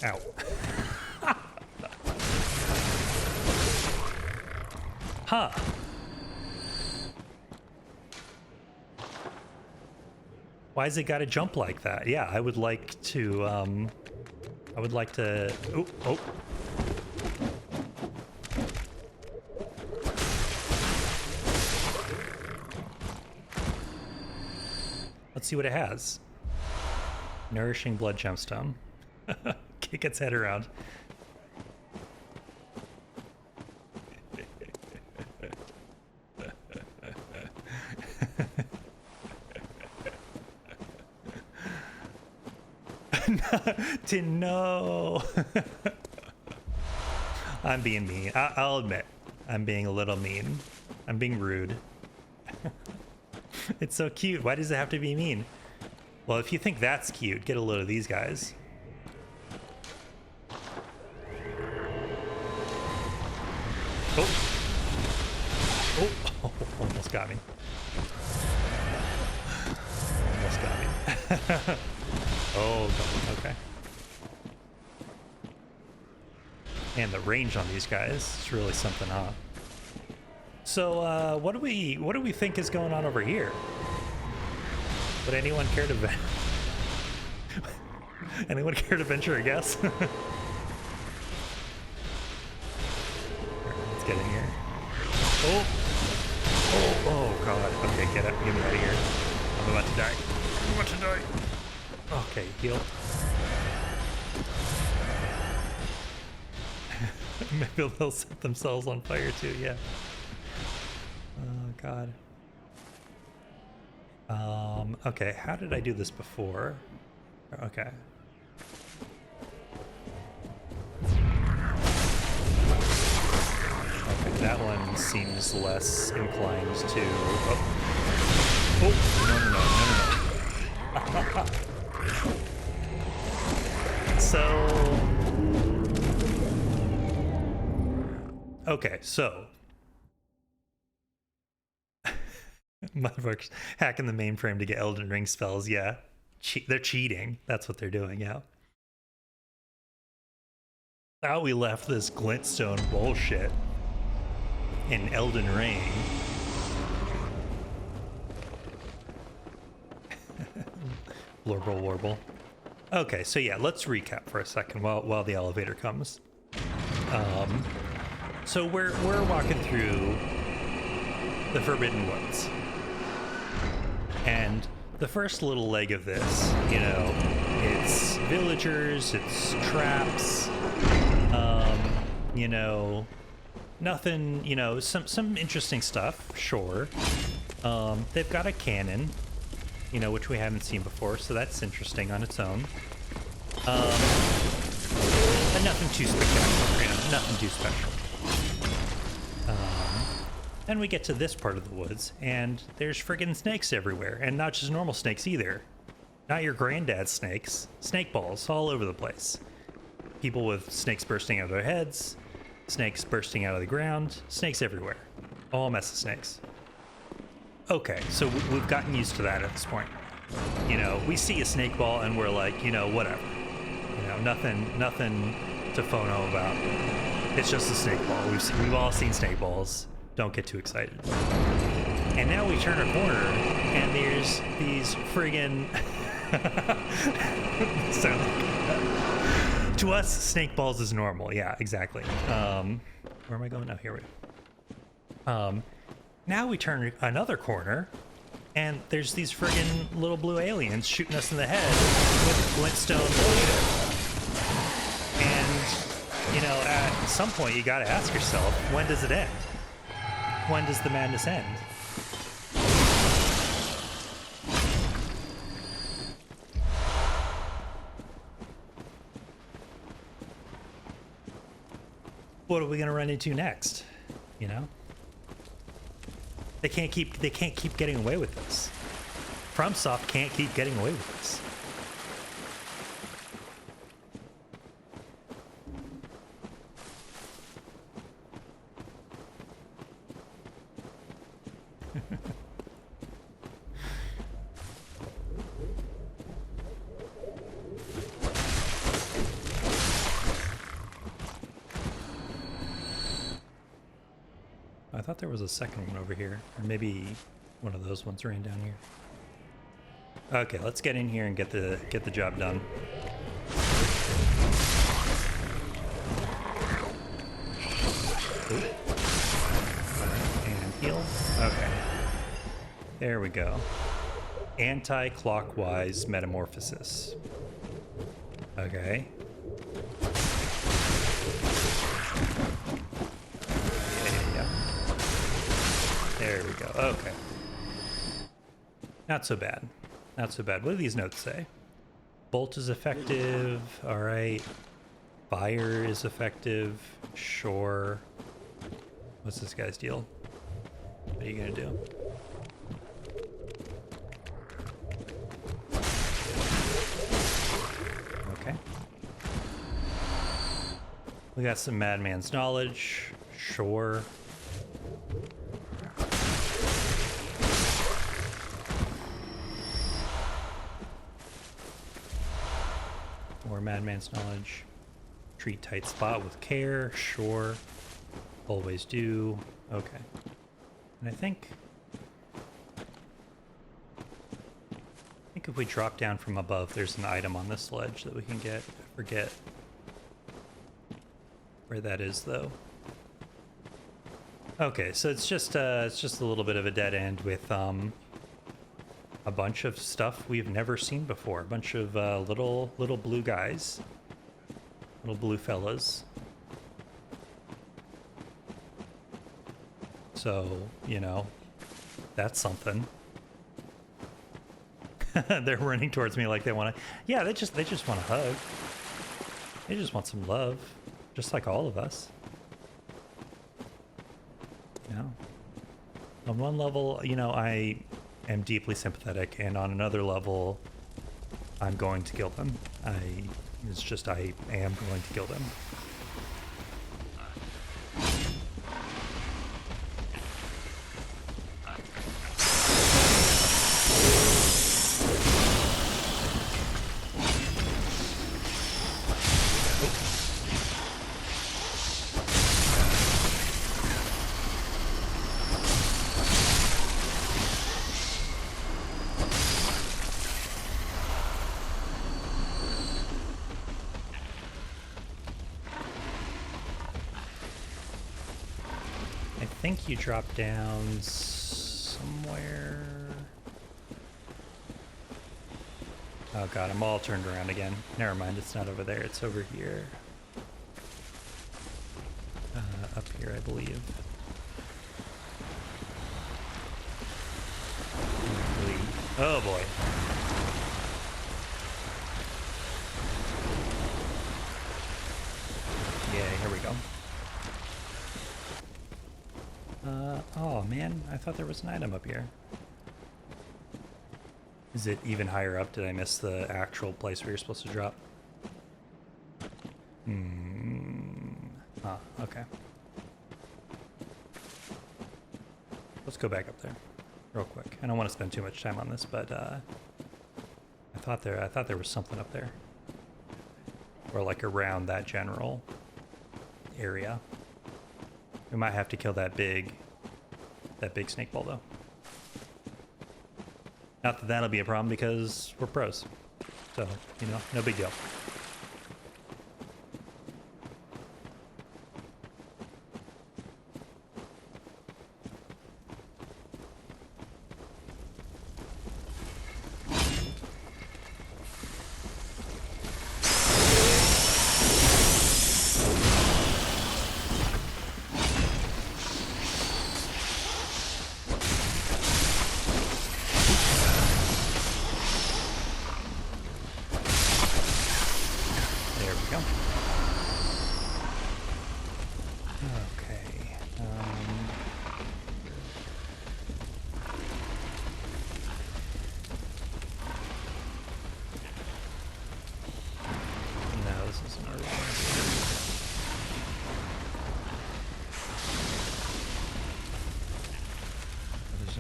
Ow. Huh. Why's it gotta jump like that? Yeah, I would like to, oh. Let's see what it has. Nourishing blood gemstone. Kick its head around. To know. I'm being mean. I'll admit, I'm being a little mean. I'm being rude. It's so cute. Why does it have to be mean? Well, if you think that's cute, get a load of these guys. Oh. Oh, oh, almost got me. Almost got me. Oh, okay. And the range on these guys is really something, huh? So, what do we think is going on over here? Would anyone care to anyone care to venture a guess? Let's get in here. Oh, oh, oh God! Okay, get out, get me out of here. I'm about to die. I'm about to die. Okay, heal. Maybe they'll set themselves on fire too, yeah. Oh God. Okay, how did I do this before? Okay. Okay, that one seems less inclined to... Oh, oh no. So... Okay, so motherfuckers hacking the mainframe to get Elden Ring spells. Yeah, they're cheating. That's what they're doing. Yeah. Now we left this glintstone bullshit in Elden Ring. Blorble warble. Okay, so yeah, let's recap for a second while the elevator comes. So we're walking through the Forbidden Woods, and the first little leg of this, you know, it's villagers, it's traps, you know, nothing, you know, some interesting stuff, sure. They've got a cannon, you know, which we haven't seen before, so that's interesting on its own. But nothing too spectacular, you know, nothing too special. Then we get to this part of the woods, and there's friggin' snakes everywhere, and not just normal snakes either. Not your granddad's snakes. Snake balls all over the place. People with snakes bursting out of their heads, snakes bursting out of the ground, snakes everywhere. All mess of snakes. Okay, so we've gotten used to that at this point. You know, we see a snake ball and we're like, you know, whatever. You know, nothing to phono about. It's just a snake ball. We've all seen snake balls. Don't get too excited. And now we turn a corner and there's these friggin' sound like to us, snake balls is normal. Yeah, exactly. Where am I going? Oh, here we go. Now we turn another corner, and there's these friggin' little blue aliens shooting us in the head with glintstone bullshit. And, you know, at some point you gotta ask yourself, when does it end? When does the madness end? What are we gonna run into next? You know? They can't keep getting away with this. FromSoft can't keep getting away with this. I thought there was a second one over here, or maybe one of those ones ran down here. Okay, let's get in here and get the job done. Ooh. And heal. Okay. There we go. Anti-clockwise metamorphosis. Okay. There we go. Okay. Not so bad. Not so bad. What do these notes say? Bolt is effective. All right. Fire is effective. Sure. What's this guy's deal? What are you going to do? Okay. We got some madman's knowledge. Sure. More madman's knowledge. Treat tight spot with care. Sure. Always do. Okay. And I think if we drop down from above, there's an item on this ledge that we can get. I forget where that is though. Okay, so it's just a little bit of a dead end with a bunch of stuff we've never seen before. A bunch of little blue guys, little blue fellas. So, you know, that's something. They're running towards me like they want to. Yeah, they just want a hug. They just want some love, just like all of us. You know, on one level, you know, I am deeply sympathetic, and on another level, I'm going to kill them. I am going to kill them. think you drop down somewhere. Oh god, I'm all turned around again. Never mind, it's not over there, it's over here. Up here, I believe. Oh boy. Yeah, here we go. Oh man, I thought there was an item up here. Is it even higher up? Did I miss the actual place where you're supposed to drop? Okay. Let's go back up there real quick. I don't want to spend too much time on this, but I thought there was something up there. Or like around that general area. We might have to kill that big snake ball though. Not that that'll be a problem because we're pros. So, you know, no big deal.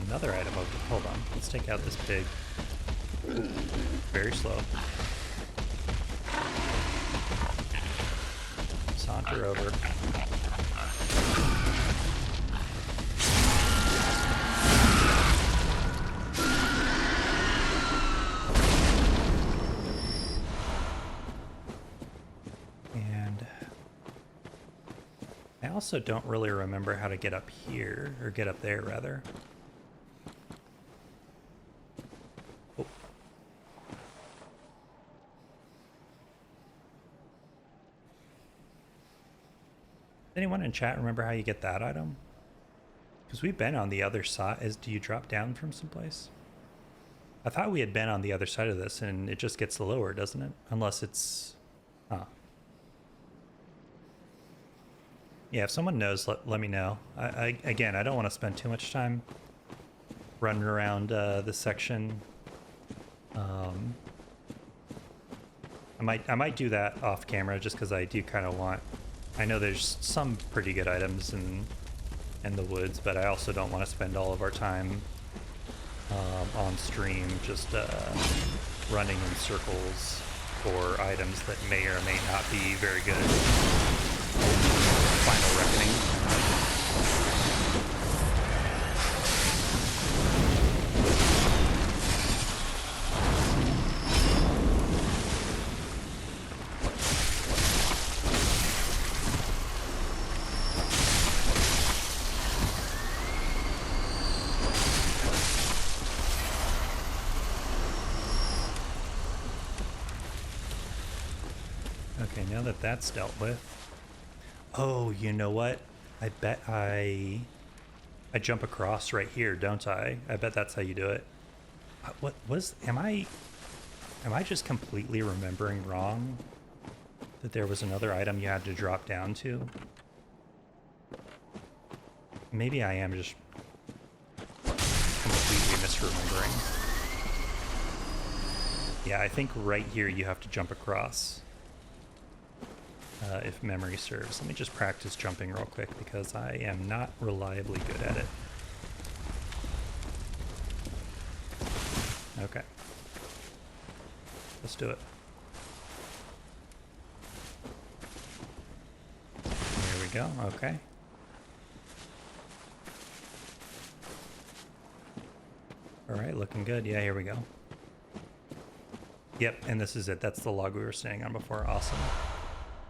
Another item over. Hold on. Let's take out this pig. Very slow. Saunter over. And I also don't really remember how to get up here, or get up there rather. Anyone in chat remember how you get that item? Because we've been on the other side. Do you drop down from someplace? I thought we had been on the other side of this, and it just gets lower, doesn't it? Unless it's... Huh. Yeah, if someone knows, let me know. Again, I don't want to spend too much time running around this section. I might do that off camera just because I do kind of want... I know there's some pretty good items in the woods, but I also don't want to spend all of our time on stream just running in circles for items that may or may not be very good. Final Reckoning. Okay, now that that's dealt with. Oh, you know what? I bet I jump across right here, don't I? I bet that's how you do it. What was... Am I just completely remembering wrong? That there was another item you had to drop down to? Maybe I am just completely misremembering. Yeah, I think right here you have to jump across. If memory serves. Let me just practice jumping real quick because I am not reliably good at it. Okay. Let's do it. There we go. Okay. All right, looking good. Yeah, here we go. Yep, and this is it. That's the log we were standing on before. Awesome.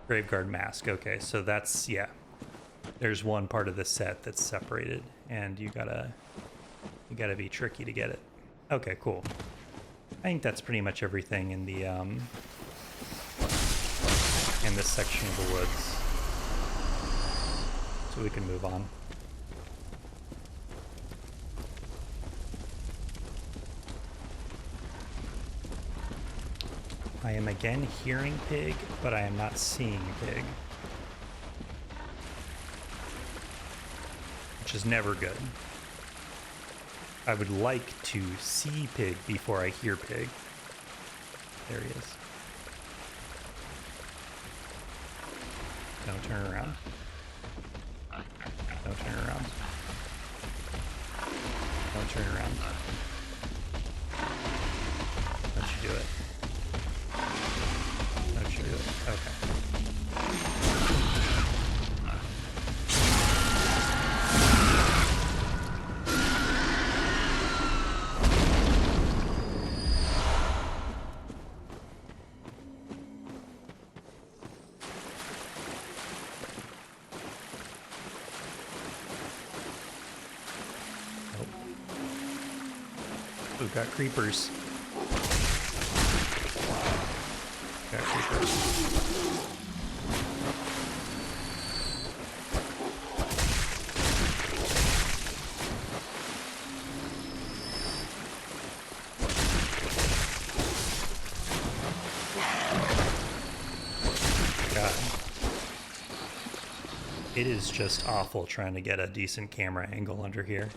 Graveguard mask. Okay, so that's, yeah. there's one part of the set that's separated, and you gotta be tricky to get it. Okay, cool. I think that's pretty much everything in the in this section of the woods. So we can move on. I am again hearing pig, but I am not seeing pig. Which is never good. I would like to see pig before I hear pig. There he is. Don't turn around. Don't turn around. Don't turn around. Don't you do it. Don't you do it. Okay. We've got creepers. Got creepers. God. It is just awful trying to get a decent camera angle under here.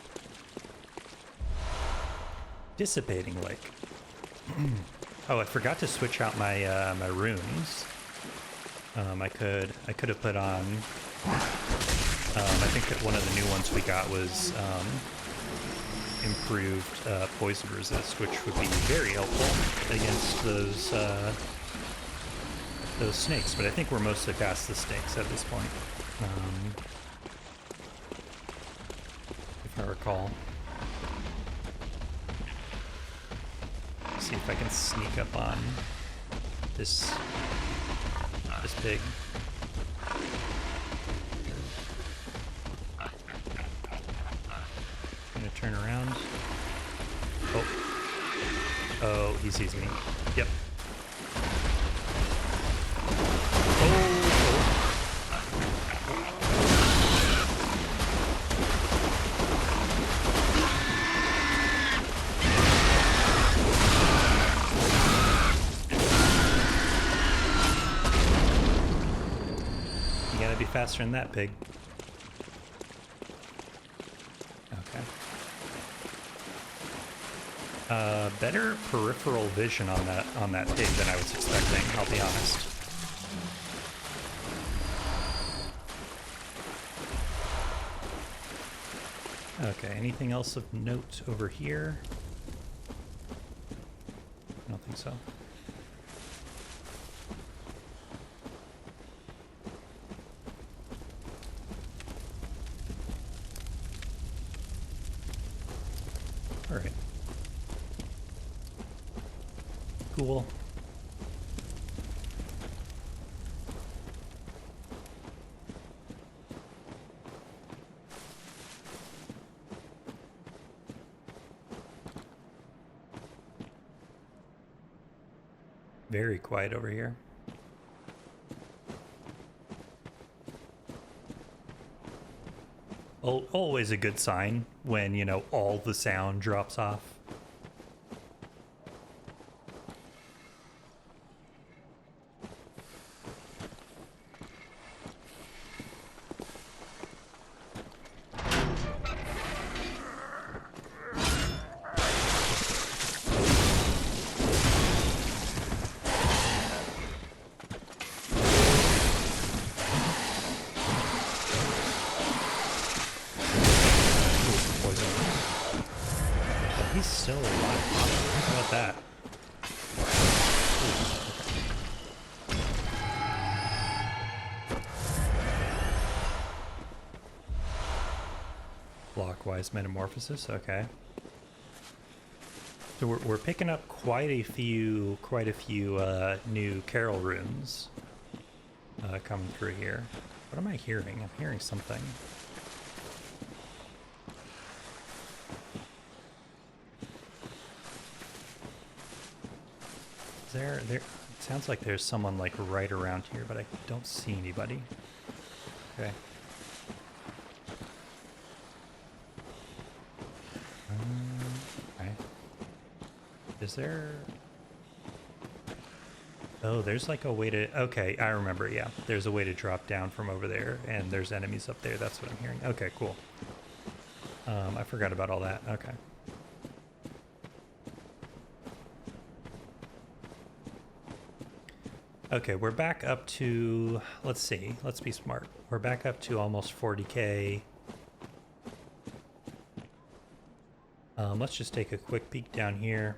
Dissipating lake. Oh, I forgot to switch out my my runes. I could have put on. I think that one of the new ones we got was improved poison resist, which would be very helpful against those snakes. But I think we're mostly past the snakes at this point, if I recall. See if I can sneak up on this pig. I'm gonna turn around. Oh, he sees me. Yep. Faster than that, pig. Okay. Better peripheral vision on that pig than I was expecting, I'll be honest. Okay, anything else of note over here? I don't think so. Alright. Cool. Very quiet over here. Always a good sign when, you know, all the sound drops off. He's still alive. How about that? Clockwise metamorphosis, okay. So we're picking up quite a few new Carol runes coming through here. What am I hearing? I'm hearing something. Is there it sounds like there's someone like right around here, but I don't see anybody. Okay. Okay. Is there... Oh, there's like a way to... Okay, I remember, yeah. There's a way to drop down from over there, and there's enemies up there. That's what I'm hearing. Okay, cool. I forgot about all that. Okay. Okay, we're back up to... Let's see. Let's be smart. We're back up to almost 40k. Let's just take a quick peek down here.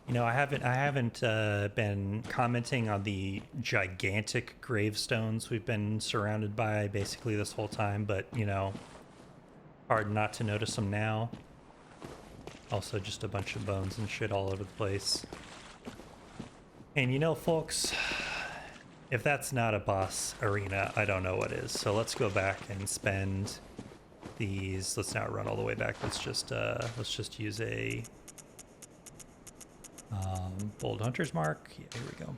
You know, I haven't been commenting on the gigantic gravestones we've been surrounded by basically this whole time, but you know, hard not to notice them now. Also, just a bunch of bones and shit all over the place. And you know, folks, if that's not a boss arena, I don't know what is. So let's go back and spend these. Let's not run all the way back. Let's just use a bold hunter's mark. Yeah, here we go.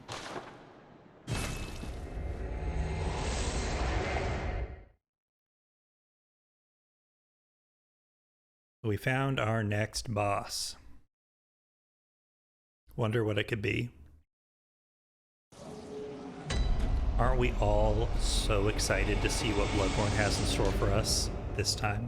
We found our next boss. Wonder what it could be. Aren't we all so excited to see what Bloodborne has in store for us this time?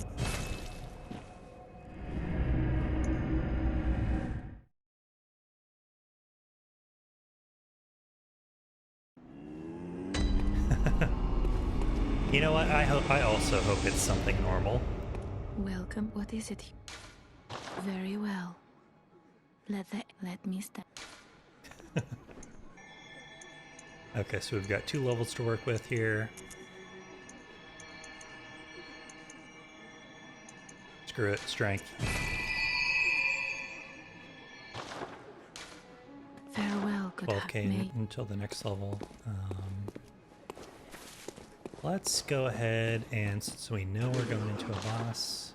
You know what? I also hope it's something normal. Welcome. What is it? Very well. Let me stand. Okay, so we've got 2 levels to work with here. Screw it, strength. Farewell, good 12k until the next level. Let's go ahead and, since we know we're going into a boss.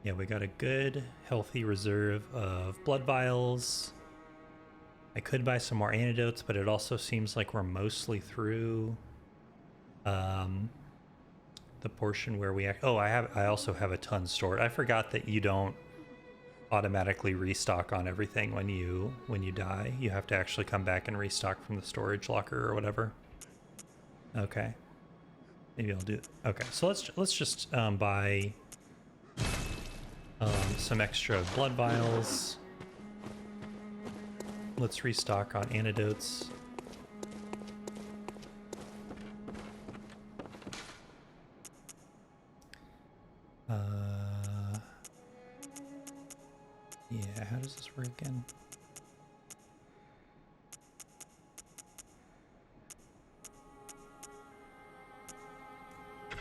Yeah, we got a good, healthy reserve of blood vials. I could buy some more antidotes, but it also seems like we're mostly through the portion where we I also have a ton stored. I forgot that you don't automatically restock on everything when you die. You have to actually come back and restock from the storage locker or whatever. Okay. Maybe I'll do it. Okay, so let's just buy some extra blood vials. Let's restock on antidotes. Yeah, how does this work again?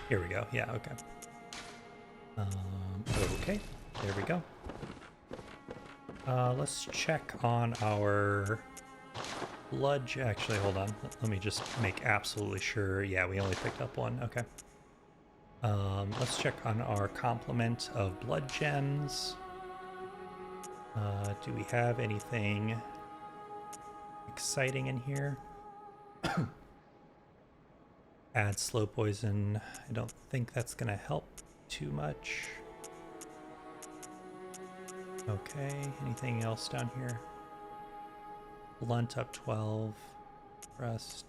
Here we go. Yeah, okay. Okay, there we go. Let's check on our blood. Actually, hold on. Let me just make absolutely sure. Yeah, we only picked up 1. Okay. Let's check on our complement of blood gems. Do we have anything exciting in here? Add slow poison. I don't think that's gonna help too much. Okay, anything else down here? Blunt up 12. Rust.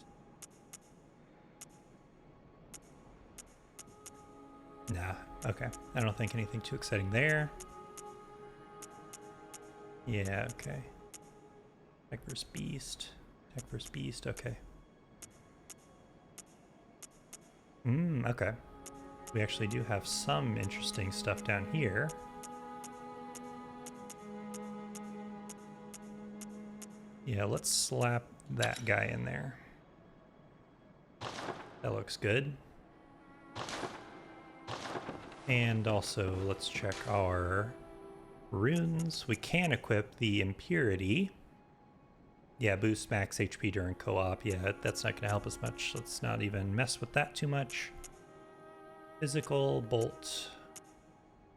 Nah, okay. I don't think anything too exciting there. Yeah, okay. Tech vs. Beast. Tech vs. Beast, okay. Okay. We actually do have some interesting stuff down here. Yeah, let's slap that guy in there. That looks good. And also, let's check our runes. We can equip the Impurity. Yeah, boost max HP during co-op. Yeah, that's not going to help us much. Let's not even mess with that too much. Physical, bolt.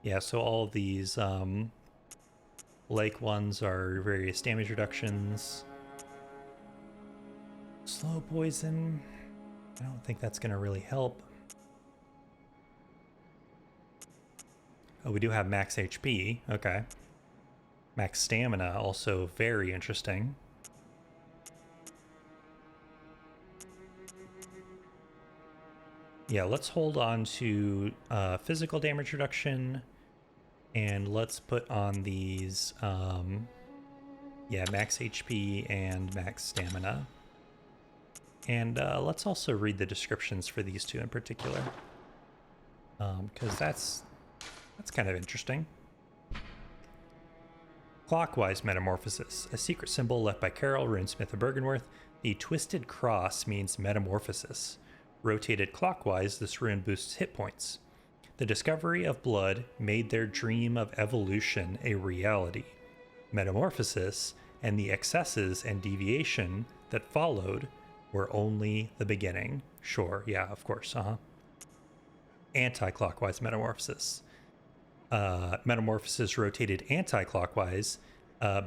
Yeah, so all of these lake ones are various damage reductions. Slow poison. I don't think that's going to really help. Oh, we do have max HP. Okay. Max stamina, also very interesting. Yeah, let's hold on to physical damage reduction, and let's put on these, yeah, max HP and max stamina. And let's also read the descriptions for these two in particular, because that's kind of interesting. Clockwise metamorphosis, a secret symbol left by Carol, runesmith of Bergenworth. The twisted cross means metamorphosis. Rotated clockwise, this rune boosts hit points. The discovery of blood made their dream of evolution a reality. Metamorphosis and the excesses and deviation that followed were only the beginning. Sure, yeah, of course, Anti-clockwise metamorphosis. Metamorphosis rotated anti-clockwise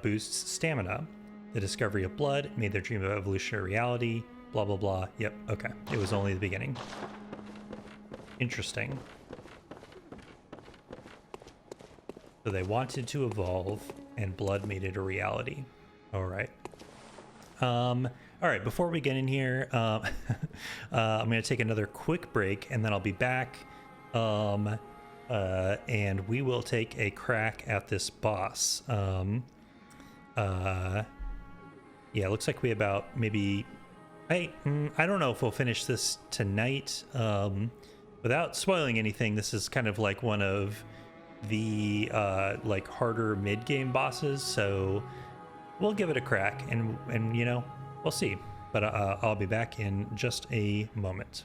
boosts stamina. The discovery of blood made their dream of evolution a reality. Blah, blah, blah. Yep, okay. It was only the beginning. Interesting. So they wanted to evolve, and blood made it a reality. All right. All right, before we get in here, I'm going to take another quick break, and then I'll be back. And we will take a crack at this boss. Yeah, it looks like we about maybe... I don't know if we'll finish this tonight. Without spoiling anything, this is kind of like one of the like harder mid-game bosses, so we'll give it a crack, and you know, we'll see. But I'll be back in just a moment.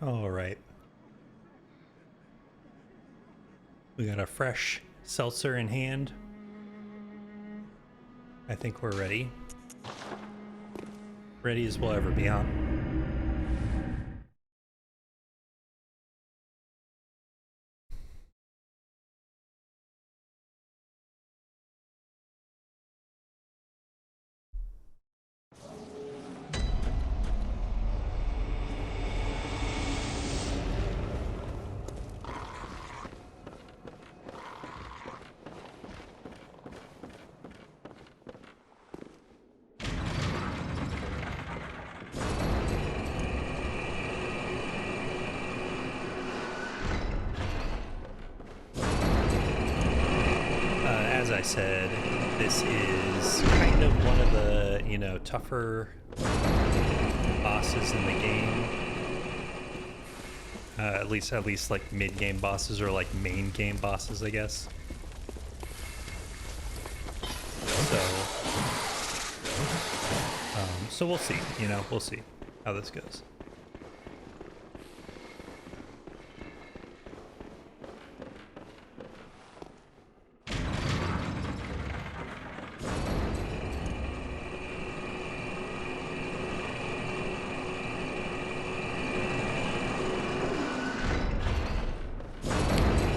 All right. We got a fresh seltzer in hand. I think we're ready. Ready as we'll ever be, huh? said, this is kind of one of the, you know, tougher bosses in the game. At least like mid-game bosses or like main game bosses, I guess. So we'll see, you know, we'll see how this goes.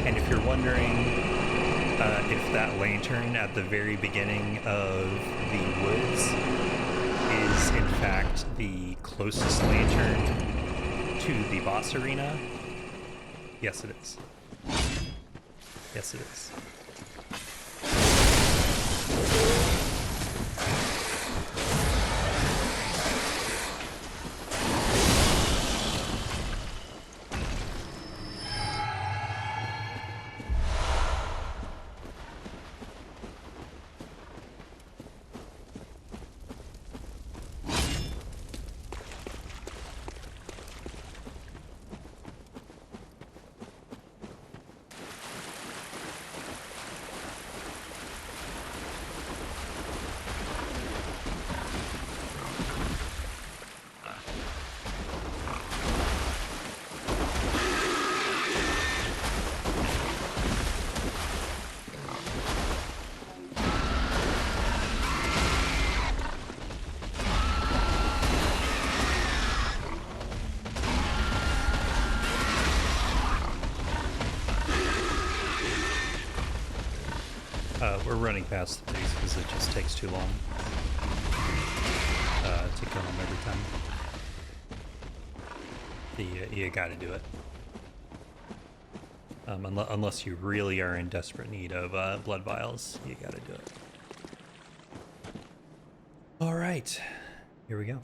And if you're wondering if that lantern at the very beginning of the woods is in fact the closest lantern to the boss arena, yes it is. Yes it is. We're running past these because it just takes too long to kill them every time. You gotta do it. Unless you really are in desperate need of blood vials, you gotta do it. Alright, here we go.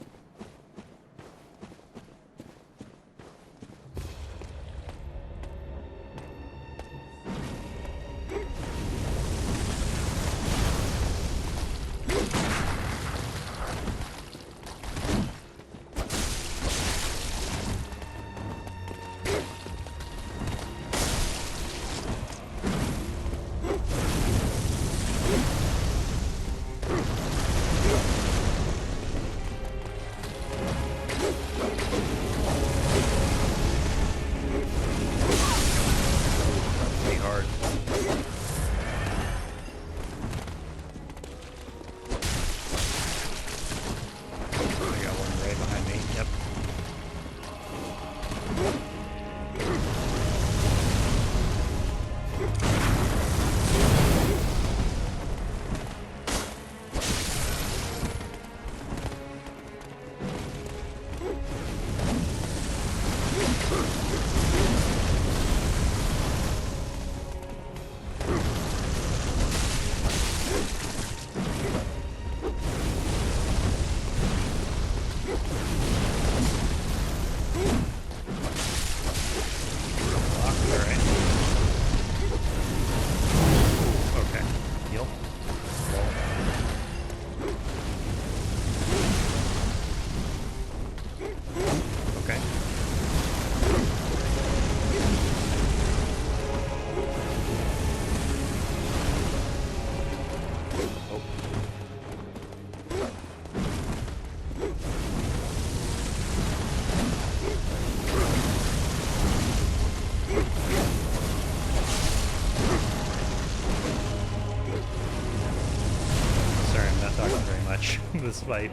This fight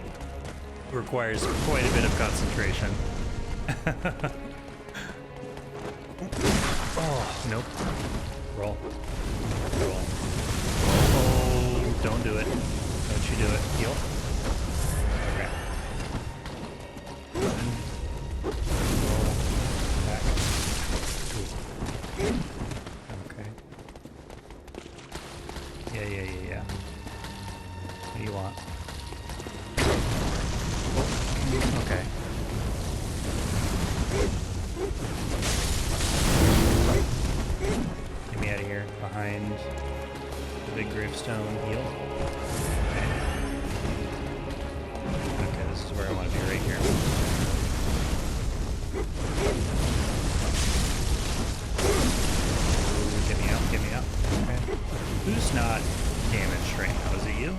requires quite a bit of concentration. Oh, nope. Roll. Roll. Oh, don't do it. Don't you do it. Heal. Okay. Roll. Back. Ooh. Okay. Yeah. What do you want? Okay. Get me out of here. Behind the big gravestone, heal. Okay, this is where I want to be, right here. Ooh, get me out, get me out. Okay. Who's not damaged right now? Is it you?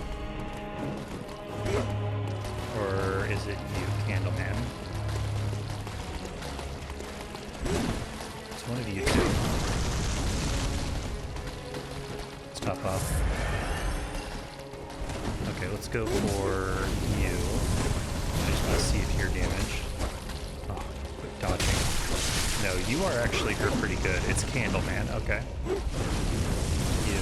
Or is it you, Candleman? It's one of you two. Let's top off. Okay, let's go for you. I just want to see if you're damaged. Oh, quick dodging. No, you are actually hurt pretty good. It's Candleman. Okay. You.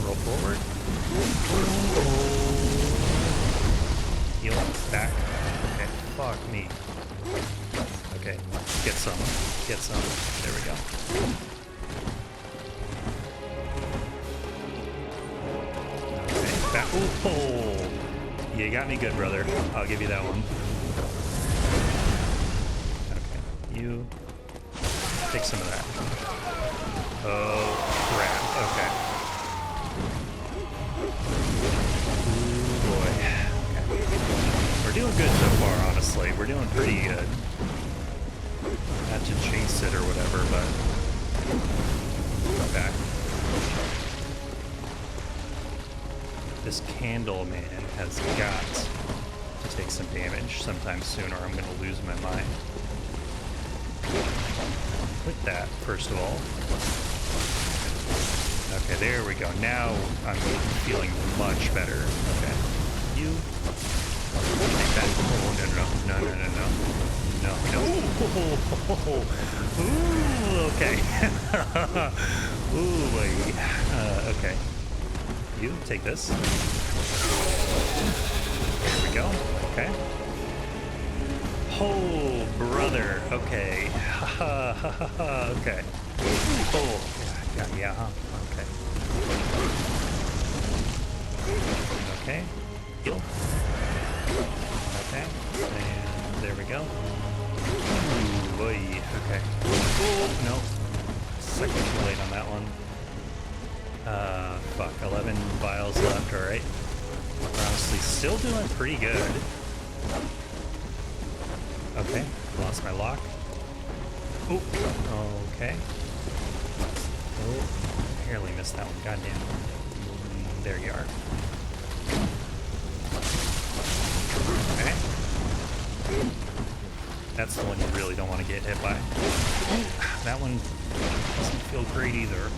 Roll forward. Heal back. Okay, fuck me. Okay, get some. Get some. There we go. Okay, back. Oh, you got me good, brother. I'll give you that one. Okay, you take some of that. Oh, crap. Okay. Ooh, boy. Okay. We're doing good so far, honestly. We're doing pretty good. Not to chase it or whatever, but... Go back. This Candleman has got to take some damage sometime soon, or I'm going to lose my mind. Quit that, first of all. Okay, there we go. Now I'm feeling much better. Okay. You take that. Oh, no. Ooh, okay. Ooh, boy. Okay. You take this. There we go. Okay. Oh, brother. Okay. Okay. Oh, yeah. Okay. Okay. Heal. Okay. And there we go. Ooh, boy. Okay. Oh, no. Second too late on that one. Fuck. 11 vials left, alright. We're honestly still doing pretty good. Okay. Lost my lock. Oh. Okay. Oh. Barely missed that one. Goddamn. There you are. Okay. That's the one you really don't want to get hit by. That one doesn't feel great either.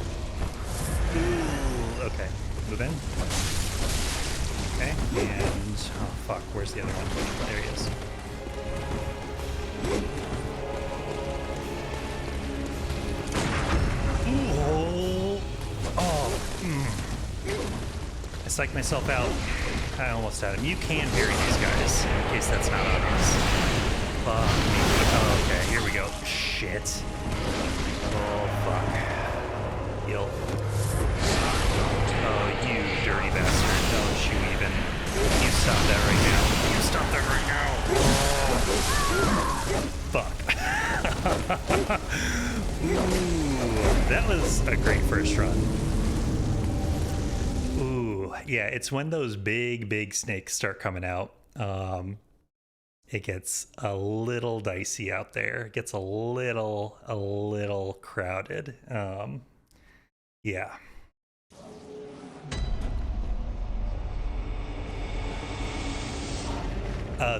Ooh, okay. Move in. Okay, and... oh, fuck. Where's the other one? There he is. Ooh. Oh. I psyched myself out. I almost had him. You can bury these guys, in case that's not obvious. Fuck me. Oh, okay, here we go. Shit. Oh, fuck. Heal. Oh, you dirty bastard. Don't you even. You stop that right now. You stop that right now. Oh. Fuck. Ooh, that was a great first run. Ooh, yeah, it's when those big snakes start coming out. It gets a little dicey out there. It gets a little crowded. Yeah.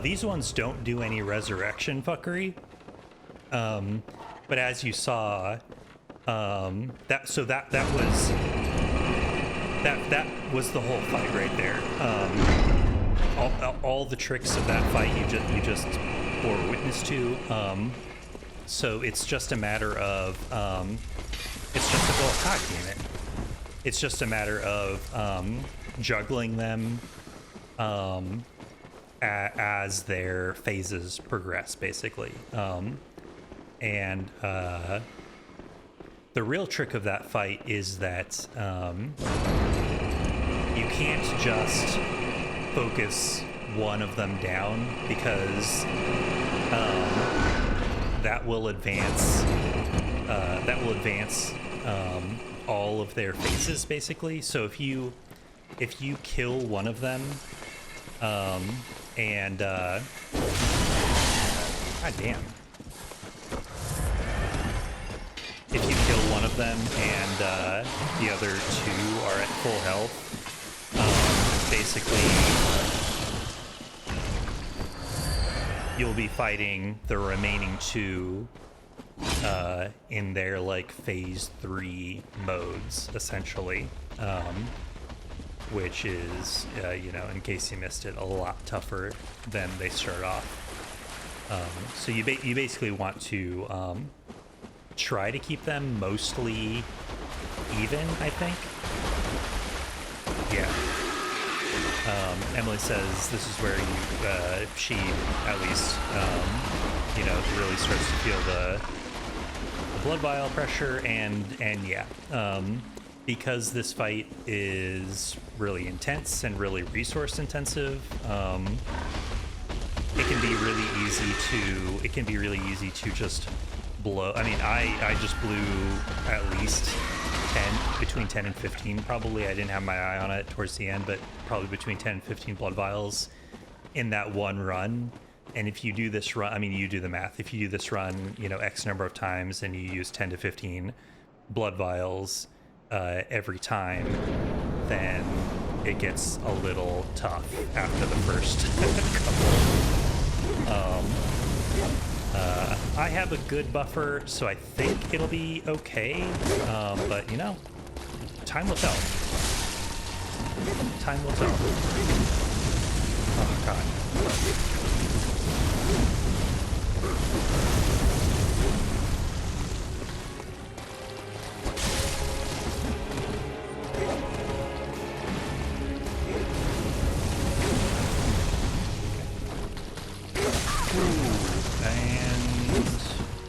These ones don't do any resurrection fuckery. But as you saw, that was the whole fight right there. All the tricks of that fight you just bore witness to. So it's just a matter of God damn it. It's just a matter of juggling them as their phases progress, basically. And the real trick of that fight is that you can't just focus one of them down, because that will advance advance all of their phases basically. So if you kill one of them, and god damn. If you kill one of them and the other two are at full health, basically you'll be fighting the remaining two in their like phase 3 modes essentially, which is you know, in case you missed it, a lot tougher than they start off. So you basically want to try to keep them mostly even, I think. Yeah. Emily says this is where she at least, you know, really starts to feel the blood vial pressure, and yeah, because this fight is really intense and really resource intensive, it can be really easy to just blow. I mean, I just blew at least 10, between 10 and 15 probably. I didn't have my eye on it towards the end, but probably between 10 and 15 blood vials in that one run. And if you do this run, I mean, you do the math. If you do this run, you know, X number of times, and you use 10 to 15 blood vials every time, then it gets a little tough after the first couple. I have a good buffer, so I think it'll be okay. But you know, time will tell. Time will tell. Oh god.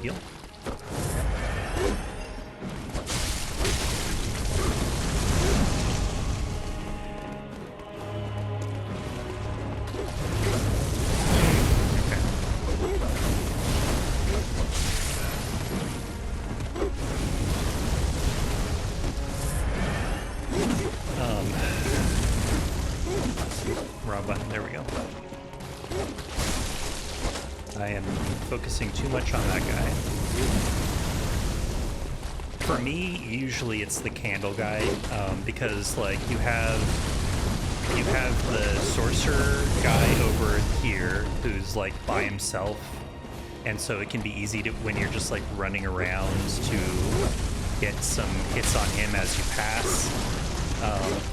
Heal. Wrong button. There we go. I am focusing too much on that guy. For me, usually it's the candle guy, because like you have the sorcerer guy over here who's like by himself, and so it can be easy to, when you're just like running around, to get some hits on him as you pass.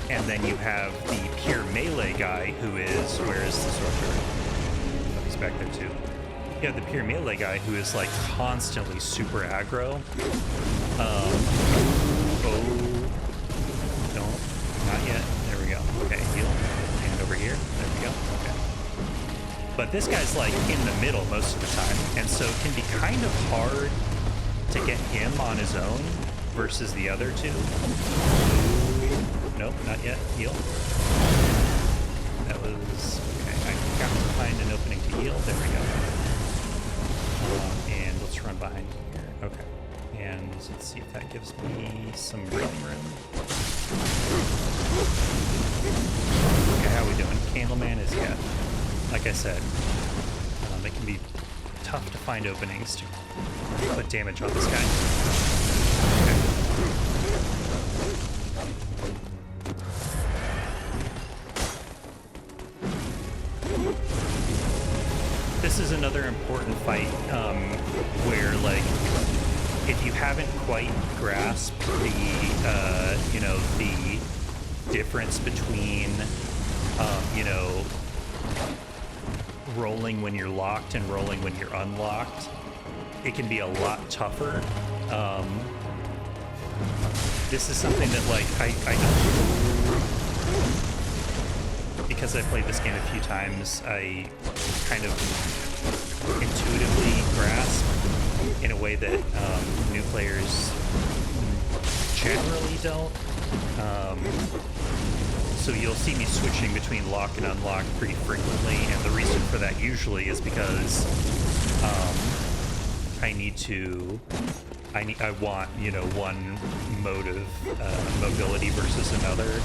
And then you have the pure melee guy who is, where is the sorcerer? Oh, he's back there too. You have the pure melee guy who is like constantly super aggro. Oh, no, not yet. There we go. Okay, heal. And over here. There we go. Okay. But this guy's like in the middle most of the time, and so it can be kind of hard to get him on his own versus the other two. Nope, not yet. Heal. That was okay. I got to find an opening to heal. There we go. And let's run behind here. Okay. And let's see if that gives me some breathing room. Okay, how are we doing? Candleman is, yeah, like I said, it can be tough to find openings to put damage on this guy. Okay. This is another important fight, where, like, if you haven't quite grasped the, you know, the difference between, you know, rolling when you're locked and rolling when you're unlocked, it can be a lot tougher. This is something that, like, I because I played this game a few times, I kind of intuitively grasp in a way that new players generally don't. So you'll see me switching between lock and unlock pretty frequently, and the reason for that usually is because I need to I want, you know, one mode of mobility versus another.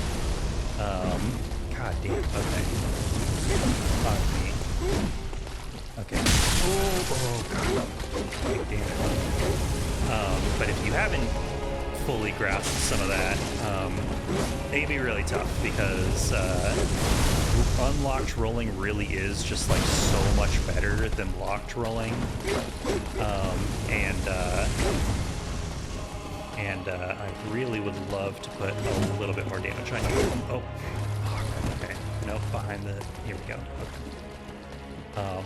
God damn. Okay. Fuck me. Okay. Oh god. Okay, damn it. But if you haven't fully grasped some of that, it can be really tough because unlocked rolling really is just like so much better than locked rolling. I really would love to put a little bit more damage on you. Oh, fuck. Okay. Nope, behind the... Here we go. Okay.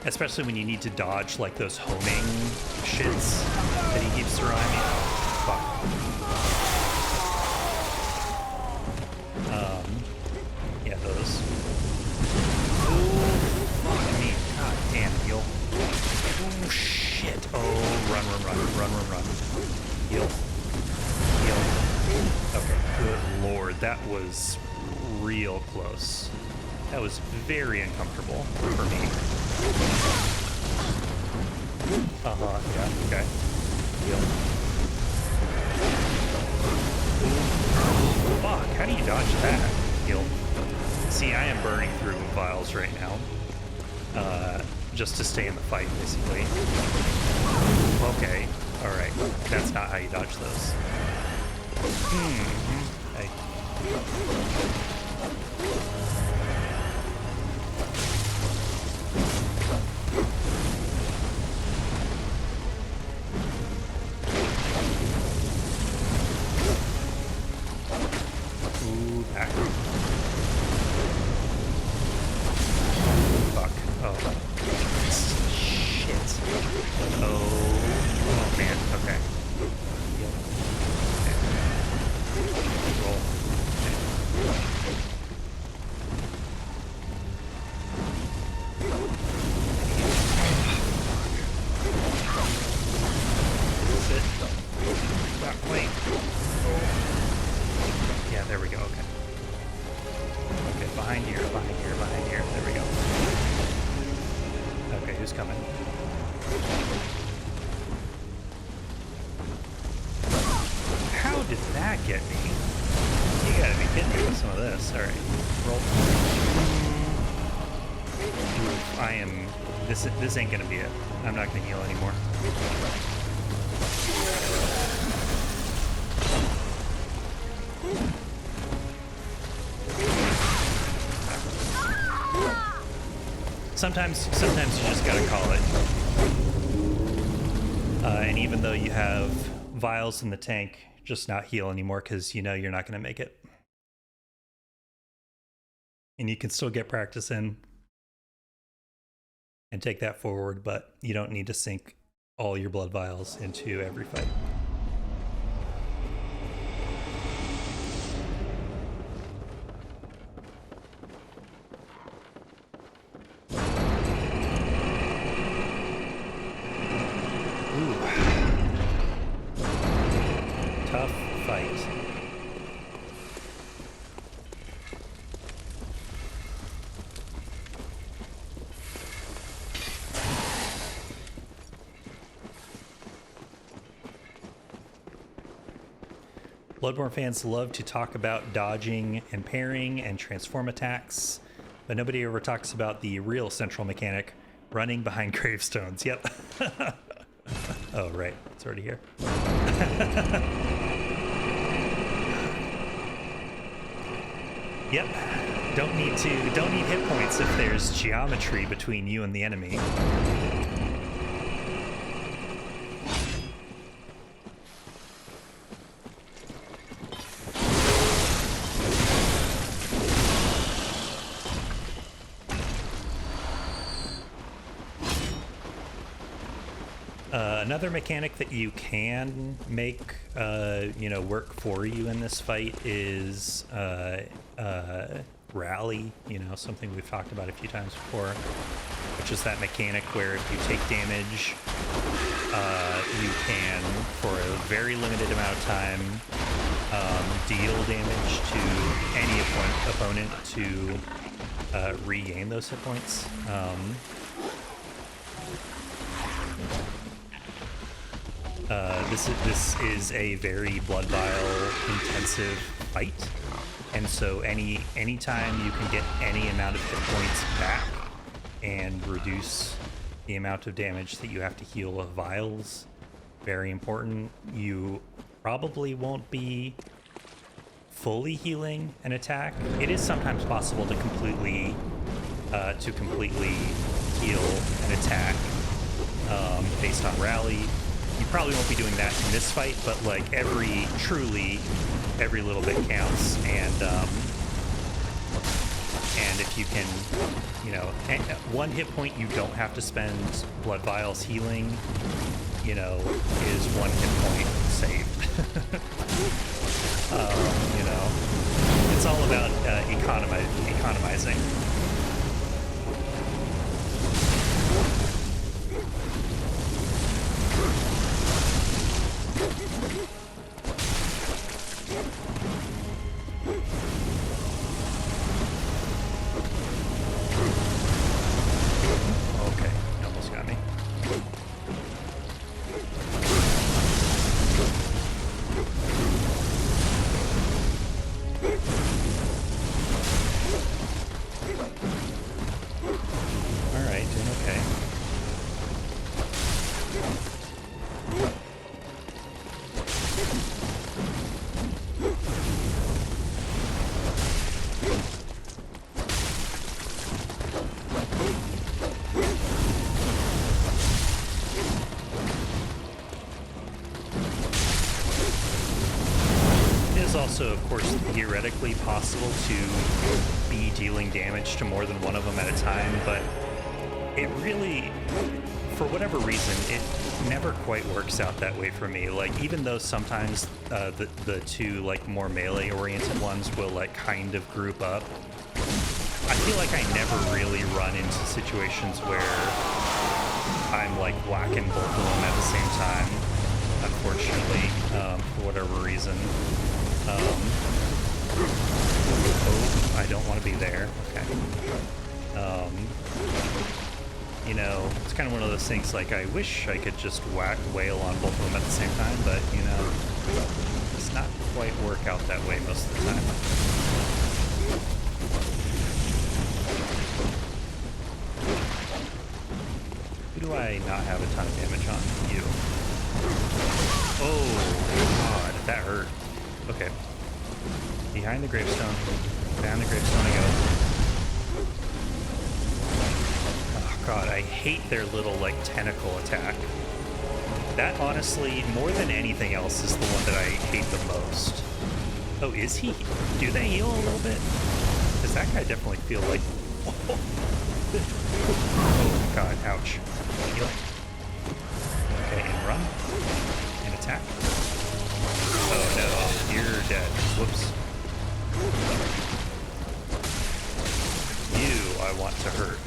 Especially when you need to dodge, like, those homing shits that he keeps throwing at me. Fuck. Yeah, those. Oh, fuck me. God damn, heal. Oh, shit. Oh, run. Heal. Okay, good lord. That was real close. That was very uncomfortable for me. Yeah, okay. Heal. Fuck, how do you dodge that? Heal. See, I am burning through vials right now. Just to stay in the fight, basically. Okay, alright. That's not how you dodge those. Hey. Ooh, back. Fuck. Oh. Shit. Oh man. Okay. Yep. Okay. Roll. Sit. Not quite. Yeah, there we go. Okay. Okay, behind here. There we go. Okay, who's coming? How did that get me? You gotta be kidding me with some of this. Alright. Roll. Oof, I am... This ain't gonna be it. I'm not gonna heal anymore. Sometimes you just gotta call it. And even though you have vials in the tank, just not heal anymore because you know you're not gonna make it. And you can still get practice in and take that forward, but you don't need to sink all your blood vials into every fight. Tough fight. Bloodborne fans love to talk about dodging and parrying and transform attacks, but nobody ever talks about the real central mechanic, running behind gravestones. Yep. Oh, right. It's already here. Yep. Don't need hit points if there's geometry between you and the enemy. Another mechanic that you can make, work for you in this fight is rally. You know, something we've talked about a few times before, which is that mechanic where if you take damage, you can, for a very limited amount of time, deal damage to any opponent to regain those hit points. This is a very blood vial intensive fight, and so anytime you can get any amount of hit points back and reduce the amount of damage that you have to heal with vials, very important. You probably won't be fully healing an attack. It is sometimes possible to completely heal an attack based on rally. You probably won't be doing that in this fight, but like every little bit counts, and if you can, you know, one hit point you don't have to spend blood vials healing, you know, is one hit point saved. You know, it's all about economizing. Okay, you almost got me. All right, doing okay. It is also, of course, theoretically possible to be dealing damage to more than one of them at a time, but it really, for whatever reason, it never quite works out that way for me. Like, even though sometimes the two, like, more melee-oriented ones will, like, kind of group up, I feel like I never really run into situations where I'm, like, whacking both of them at the same time, unfortunately, for whatever reason. Oh, I don't want to be there. Okay. You know, it's kind of one of those things, like, I wish I could just wail on both of them at the same time, but, you know, it's not quite work out that way most of the time. Who do I not have a ton of damage on? You. Oh, God, that hurt. Okay. Behind the gravestone. Down the gravestone I go. Oh, God, I hate their little, like, tentacle attack. That, honestly, more than anything else, is the one that I hate the most. Oh, is he? Do they heal a little bit? Does that guy definitely feel like... Oh, God, ouch. Heal. Okay, and run. And attack. Oh, no. You're dead. Whoops. You, I want to hurt.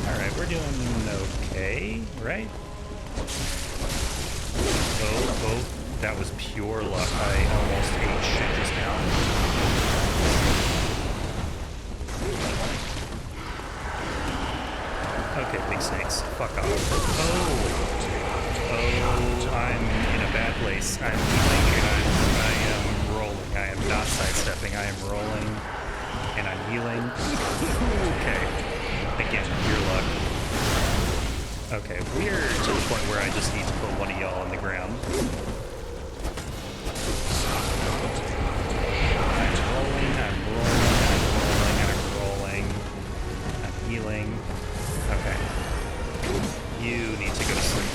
Alright, we're doing okay, right? Oh, that was pure luck. I almost ate shit just now. Okay, big snakes. Fuck off. Oh, I'm in a bad place. I'm healing and I am rolling. I am not sidestepping. I am rolling and I'm healing. Okay. Again, your luck. Okay, we're to the point where I just need to put one of y'all on the ground. I'm rolling, I'm rolling. I'm healing. Okay. You need to go to sleep.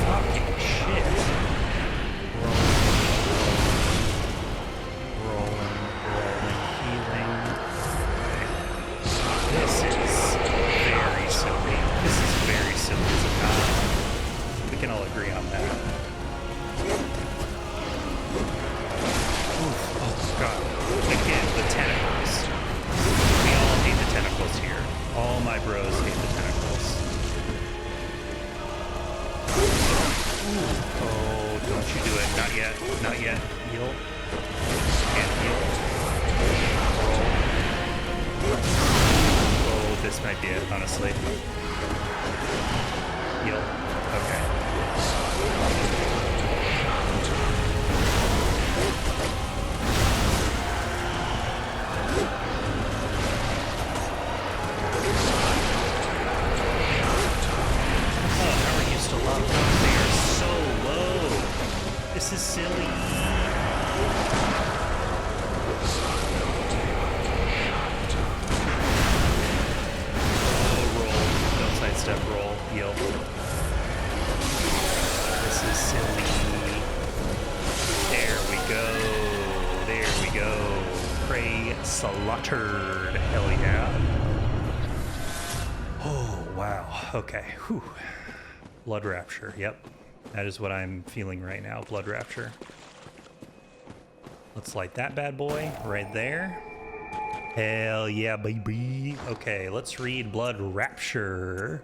Fucking shit. Rolling, healing. Okay. This is very silly. This is very silly as a con. We can all agree on that. Oof, oh God. Again, the tentacles. We all hate the tentacles here. All my bros hate the tentacles. Oh, don't you do it. Not yet. Not yet. Heal. And heal. Roll. this might be it, honestly. Heal. Okay. This is silly. Oh, roll. Don't sidestep, roll. Heal. This is silly. There we go. There we go. Prey slaughtered. Hell yeah. Oh, wow. Okay. Whew. Blood Rapture. Yep. That is what I'm feeling right now, Blood Rapture. Let's light that bad boy right there. Hell yeah, baby. Okay, let's read Blood Rapture.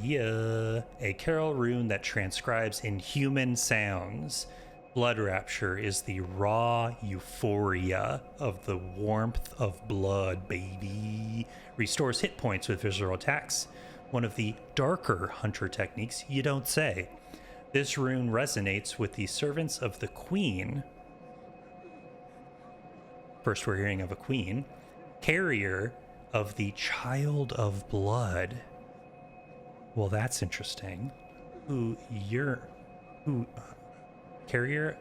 Yeah. A carol rune that transcribes inhuman sounds. Blood Rapture is the raw euphoria of the warmth of blood, baby. Restores hit points with visceral attacks. One of the darker hunter techniques, you don't say. This rune resonates with the servants of the queen. First we're hearing of a queen. Carrier of the child of blood. Well, that's interesting. Carrier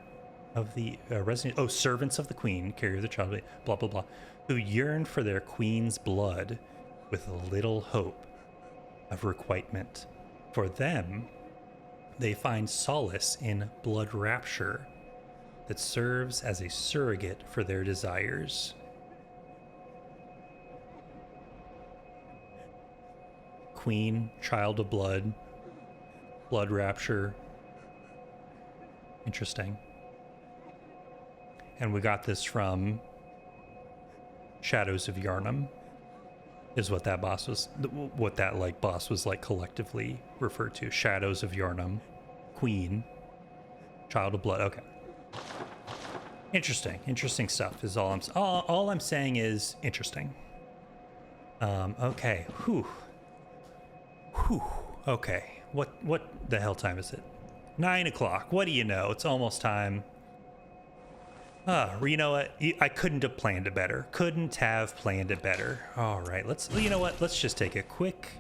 of the resident. Oh, servants of the queen. Carrier of the child of blood, blah, blah, blah. Who yearn for their queen's blood with little hope of requitement. For them, they find solace in Blood Rapture that serves as a surrogate for their desires. Queen, child of blood, Blood Rapture. Interesting. And we got this from Shadows of Yharnam. Is what that boss was, what that like boss was like collectively referred to. Shadows of Yharnam, Queen, Child of Blood. Okay, interesting stuff is all I'm saying is interesting. Okay, whew. Okay, what the hell time is it? 9 o'clock. What do you know? It's almost time. You know what? I couldn't have planned it better. Couldn't have planned it better. All right, you know what? Let's just take a quick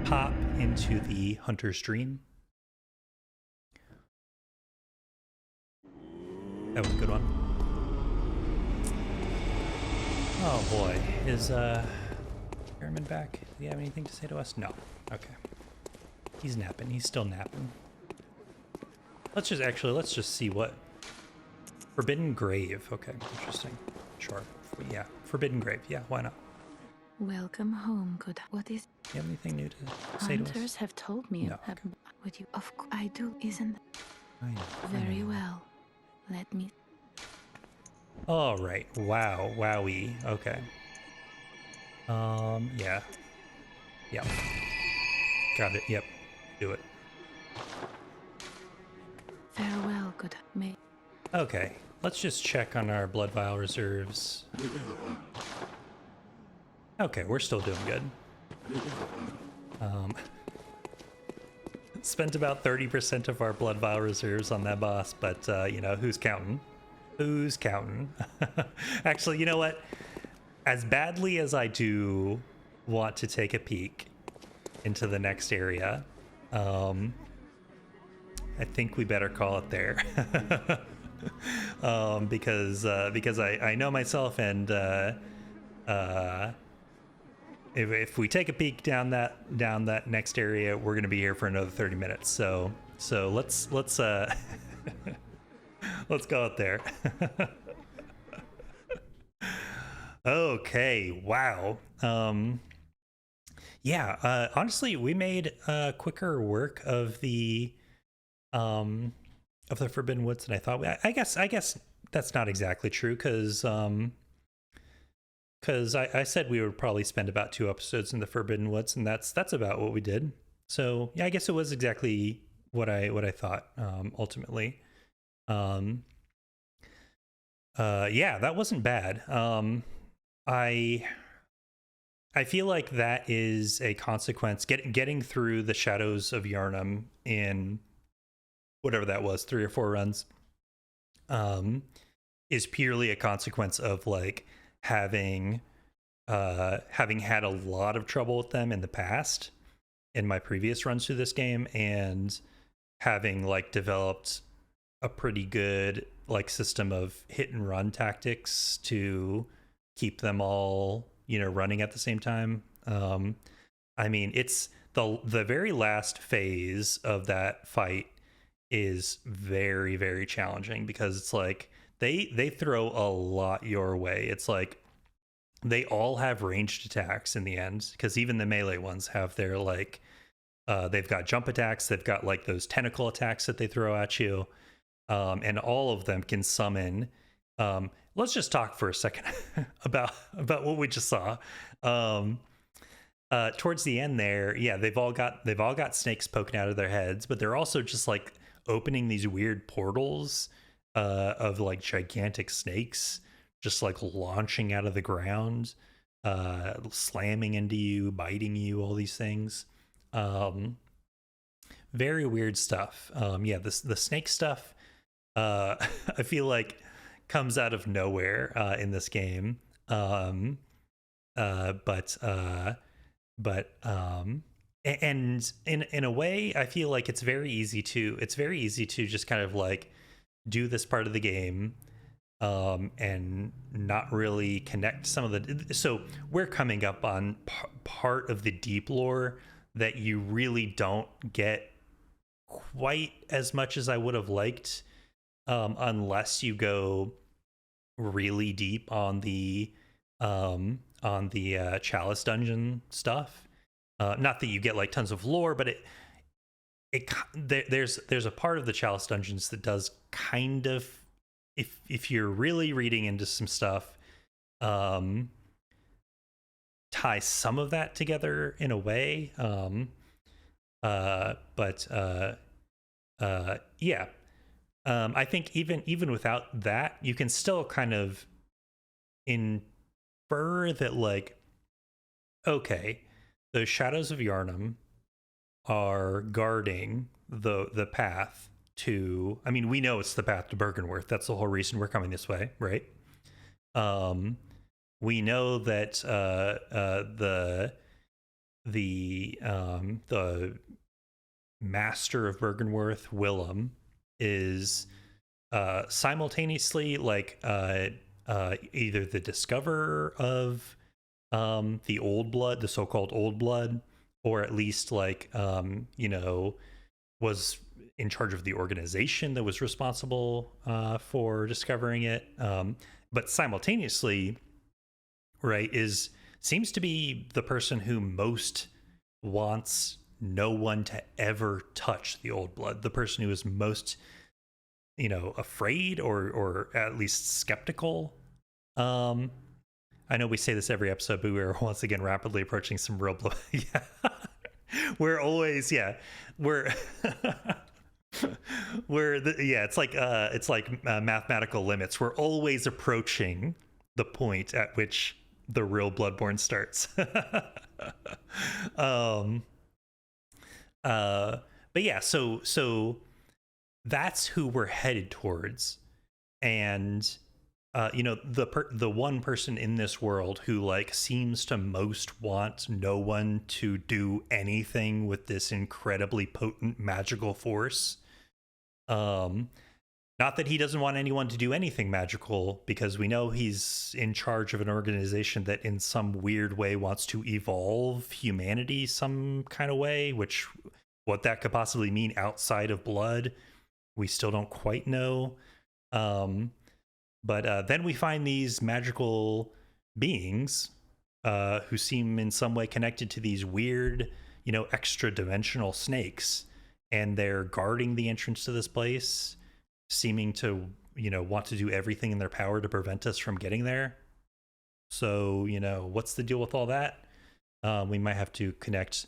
hop into the Hunter's Dream. That was a good one. Oh boy, is Airman back? Do you have anything to say to us? No. Okay. He's napping. He's still napping. Let's just see what. Forbidden Grave. Okay, interesting. Sure. Yeah, Forbidden Grave. Yeah, why not? Welcome home, good. What is? Do you have anything new to say to us? Hunters have told me. No. Would you? Of course, I do. Isn't? I know. Very well. Let me. All right. Wow. Wowie. Okay. Yeah. Yep. Got it. Yep. Do it. Farewell, good. May. Okay. Let's just check on our blood vial reserves. Okay, we're still doing good. Spent about 30% of our blood vial reserves on that boss, but you know, who's counting? Who's counting? Actually, you know what? As badly as I do want to take a peek into the next area, I think we better call it there. Because I know myself, and if we take a peek down that next area, we're gonna be here for another 30 minutes. So let's let's go out there. Okay, wow. Yeah, honestly, we made quicker work of the Forbidden Woods than I thought. I guess that's not exactly true, because I said we would probably spend about 2 episodes in the Forbidden Woods, and that's about what we did. So yeah, I guess it was exactly what I thought ultimately. Yeah, that wasn't bad. I feel like that is a consequence. Getting through the Shadows of Yharnam in whatever that was, 3 or 4 runs, is purely a consequence of like having had a lot of trouble with them in the past in my previous runs through this game, and having like developed a pretty good like system of hit and run tactics to keep them all, you know, running at the same time. I mean, it's the very last phase of that fight is very, very challenging because it's like they throw a lot your way. It's like they all have ranged attacks in the end, because even the melee ones have their like they've got jump attacks, they've got like those tentacle attacks that they throw at you, and all of them can summon. Let's just talk for a second about what we just saw. Towards the end there, yeah, they've all got snakes poking out of their heads, but they're also just like opening these weird portals of like gigantic snakes just like launching out of the ground, slamming into you, biting you, all these things. Very weird stuff. Yeah, the snake stuff, I feel like comes out of nowhere in this game. And in a way, I feel like it's very easy to just kind of like do this part of the game and not really connect some of the. So we're coming up on part of the deep lore that you really don't get quite as much as I would have liked, unless you go really deep on the Chalice dungeon stuff. Not that you get like tons of lore, but there's a part of the Chalice dungeons that does kind of, if you're really reading into some stuff, tie some of that together in a way. Yeah. I think even without that, you can still kind of infer that, like, okay, the Shadows of Yharnam are guarding the path to. I mean, we know it's the path to Bergenworth. That's the whole reason we're coming this way, right? We know that the master of Bergenworth, Willem, is simultaneously like either the discoverer of the old blood, the so-called old blood, or at least like was in charge of the organization that was responsible for discovering it, but simultaneously, right, seems to be the person who most wants no one to ever touch the old blood, the person who is most afraid or at least skeptical. I know we say this every episode, but we're once again rapidly approaching some real yeah. We're always, yeah, we're it's like mathematical limits. We're always approaching the point at which the real Bloodborne starts. But yeah, so that's who we're headed towards. And the one person in this world who like seems to most want no one to do anything with this incredibly potent magical force. Not that he doesn't want anyone to do anything magical, because we know he's in charge of an organization that in some weird way wants to evolve humanity some kind of way, which what that could possibly mean outside of blood, we still don't quite know. But then we find these magical beings who seem in some way connected to these weird, extra dimensional snakes, and they're guarding the entrance to this place, seeming to, want to do everything in their power to prevent us from getting there. So, what's the deal with all that? We might have to connect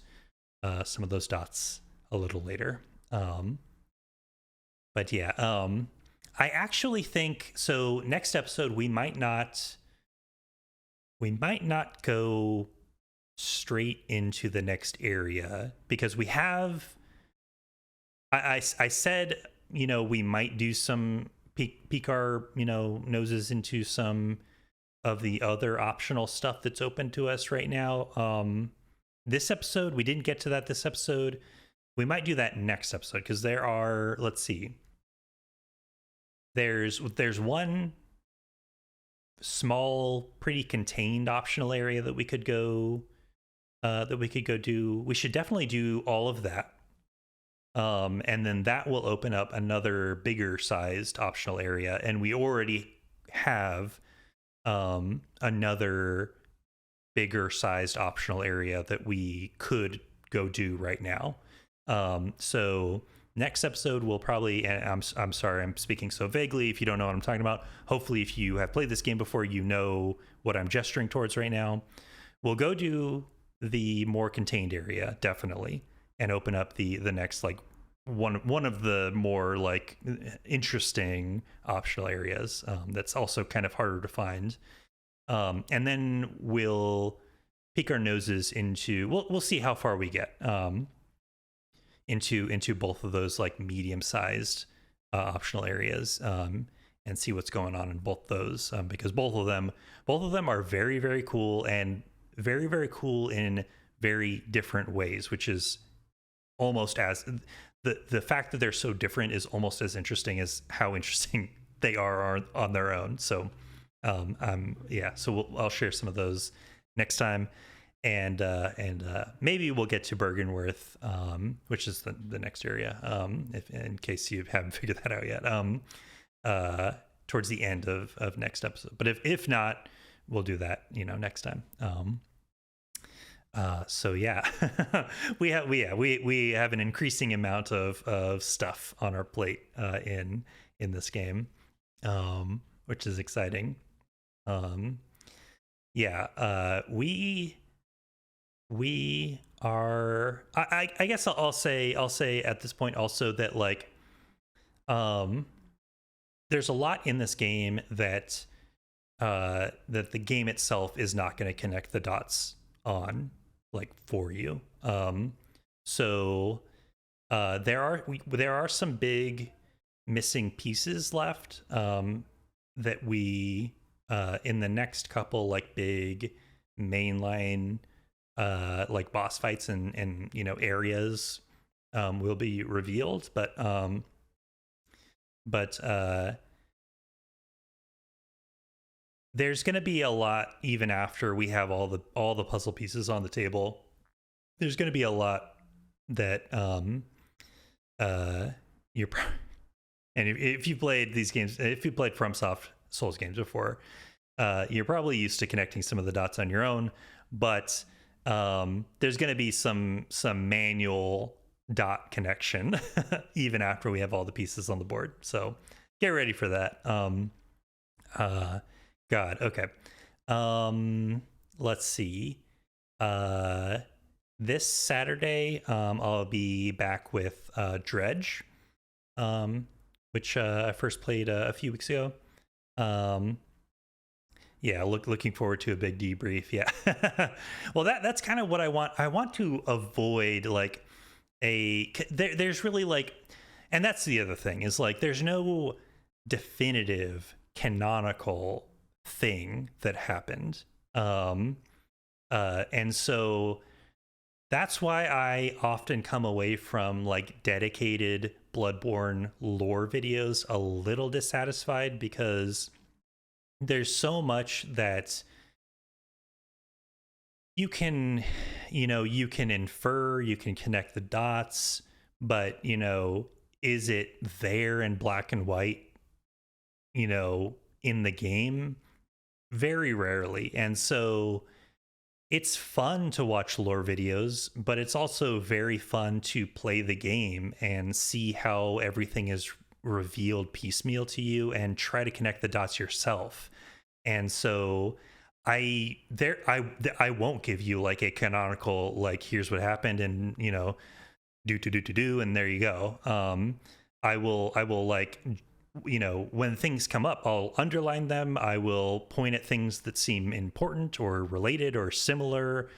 some of those dots a little later. But yeah, I actually think so. Next episode, we might not we might not go straight into the next area because we have. I said, you know, we might do some peek our, you know, noses into some of the other optional stuff that's open to us right now. This episode, we didn't get to that this episode. We might do that next episode because there are, let's see. There's one small, pretty contained optional area that we could go do. We should definitely do all of that. And then that will open up another bigger sized optional area. And we already have another bigger sized optional area that we could go do right now. So next episode we'll probably, and I'm sorry I'm speaking so vaguely if you don't know what I'm talking about. Hopefully if you have played this game before, you know what I'm gesturing towards right now. We'll go do the more contained area, definitely, and open up the next, like, one of the more like interesting optional areas that's also kind of harder to find. And then we'll peek our noses into, we'll see how far we get into both of those like medium-sized optional areas, and see what's going on in both those, because both of them are very, very cool, and very, very cool in very different ways, which is almost as the fact that they're so different is almost as interesting as how interesting they are on their own. So so I'll share some of those next time, and maybe we'll get to Bergenworth, which is the next area, if in case you haven't figured that out yet, towards the end of next episode. But if not, we'll do that, you know, next time. So yeah, we have an increasing amount of stuff on our plate in this game, which is exciting. We are. I guess I'll say at this point also that, like, there's a lot in this game that the game itself is not going to connect the dots on, like, for you. So there are some big missing pieces left, that we in the next couple, like, big mainline like boss fights and you know, areas will be revealed, but there's going to be a lot even after we have all the puzzle pieces on the table. There's going to be a lot that you're and if you played these games, if you played FromSoft Souls games before, you're probably used to connecting some of the dots on your own, but there's going to be some manual dot connection even after we have all the pieces on the board. So get ready for that. God, okay. Let's see. This Saturday, I'll be back with Dredge, which I first played a few weeks ago. Yeah, looking forward to a big debrief. Yeah. Well, that's kind of what I want. I want to avoid, like, there's really, like, and that's the other thing, is, like, there's no definitive canonical thing that happened, and so that's why I often come away from, like, dedicated Bloodborne lore videos a little dissatisfied, because there's so much that you can infer, you can connect the dots, but, you know, is it there in black and white, you know, in the game? Very rarely. And so it's fun to watch lore videos, but it's also very fun to play the game and see how everything is revealed piecemeal to you and try to connect the dots yourself. And so I won't give you, like, a canonical, like, here's what happened and, you know, do and there you go. I will like when things come up, I'll underline them. I will point at things that seem important or related or similar.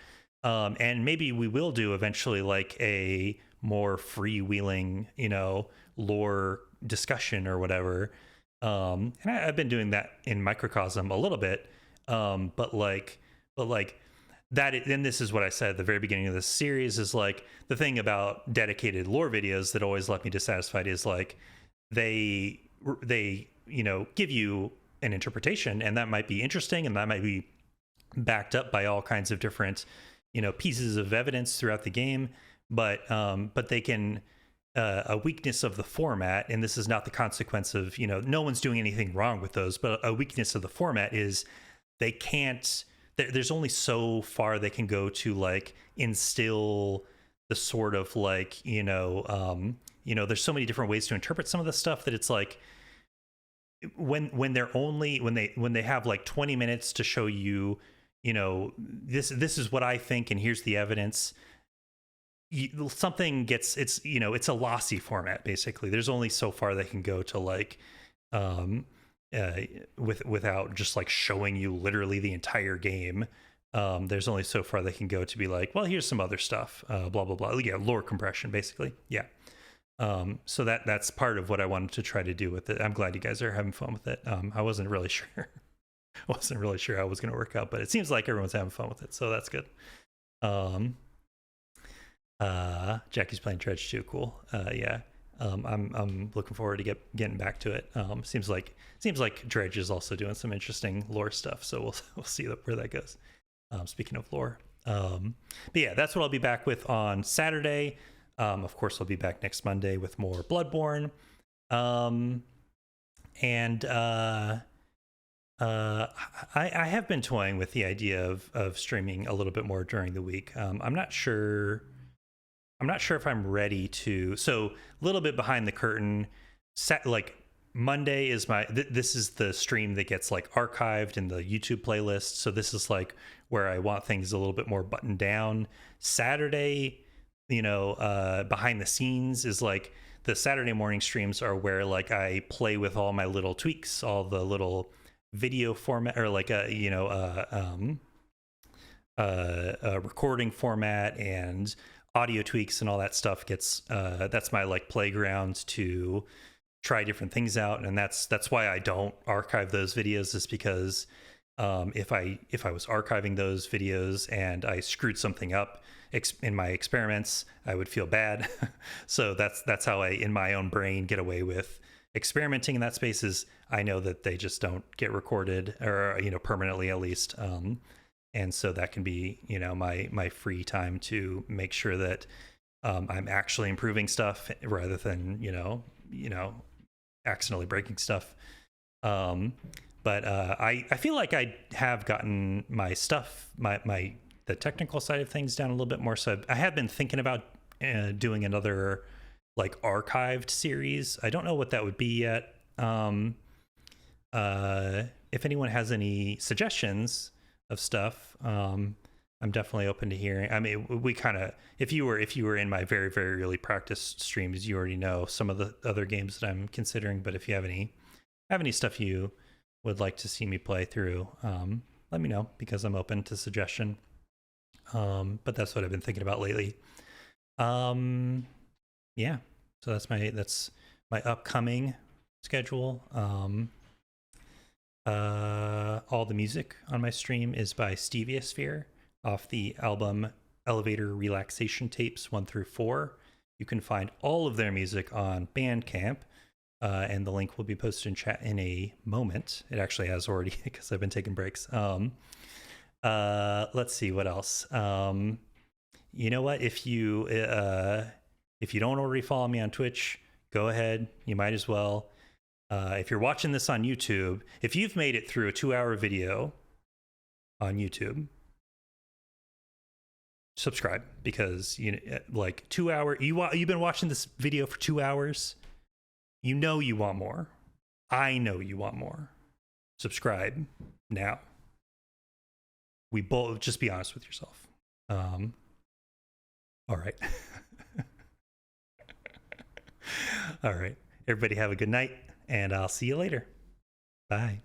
And maybe we will do eventually like a more freewheeling, lore discussion or whatever. And I've been doing that in Microcosm a little bit. But like that, and this is what I said at the very beginning of this series, is like the thing about dedicated lore videos that always left me dissatisfied is like they give you an interpretation, and that might be interesting, and that might be backed up by all kinds of different pieces of evidence throughout the game, but they can a weakness of the format, and this is not the consequence of no one's doing anything wrong with those, but a weakness of the format is they can't, there's only so far they can go to like instill the sort of like there's so many different ways to interpret some of the stuff that it's like when they have like 20 minutes to show you this is what I think and here's the evidence, something gets, it's a lossy format basically. There's only so far they can go to like without just like showing you literally the entire game. There's only so far they can go to be like, well, here's some other stuff, blah blah blah. Yeah, lore compression basically. Yeah. So that's part of what I wanted to try to do with it. I'm glad you guys are having fun with it. I wasn't really sure how it was going to work out, but it seems like everyone's having fun with it, so that's good. Jackie's playing Dredge too. Cool. Yeah. I'm looking forward to getting back to it. Seems like Dredge is also doing some interesting lore stuff, so we'll see where that goes. Speaking of lore, but yeah, that's what I'll be back with on Saturday. Of course, I'll be back next Monday with more Bloodborne. And I have been toying with the idea of streaming a little bit more during the week. I'm not sure if I'm ready to. So a little bit behind the curtain. Like Monday is this is the stream that gets like archived in the YouTube playlist. So this is like where I want things a little bit more buttoned down. Saturday, behind the scenes is like the Saturday morning streams are where like I play with all my little tweaks, all the little video format or like a recording format and audio tweaks and all that stuff gets that's my like playground to try different things out. And that's why I don't archive those videos, is because if I was archiving those videos and I screwed something up in my experiments, I would feel bad. So that's how I in my own brain get away with experimenting in that space, is I know that they just don't get recorded or permanently at least. And so that can be, my free time to make sure that I'm actually improving stuff rather than, accidentally breaking stuff. But I feel like I have gotten my stuff, the technical side of things down a little bit more. So I have been thinking about doing another like archived series. I don't know what that would be yet. If anyone has any suggestions of stuff, I'm definitely open to hearing. I mean, we kind of, if you were in my very, very early practice streams, you already know some of the other games that I'm considering. But if you have any stuff you would like to see me play through, let me know, because I'm open to suggestion. But that's what I've been thinking about lately. Yeah, so that's my upcoming schedule. All the music on my stream is by Steviosphere off the album Elevator Relaxation Tapes 1 through 4. You can find all of their music on Bandcamp, and the link will be posted in chat in a moment. It actually has already, because I've been taking breaks. Let's see what else. You know what? If you don't already follow me on Twitch, go ahead. You might as well. If you're watching this on YouTube, if you've made it through a 2-hour video on YouTube, subscribe, because like 2 hour, you've been watching this video for 2 hours. You want more. I know you want more. Subscribe now. We both, just be honest with yourself. All right. All right. Everybody have a good night, and I'll see you later. Bye.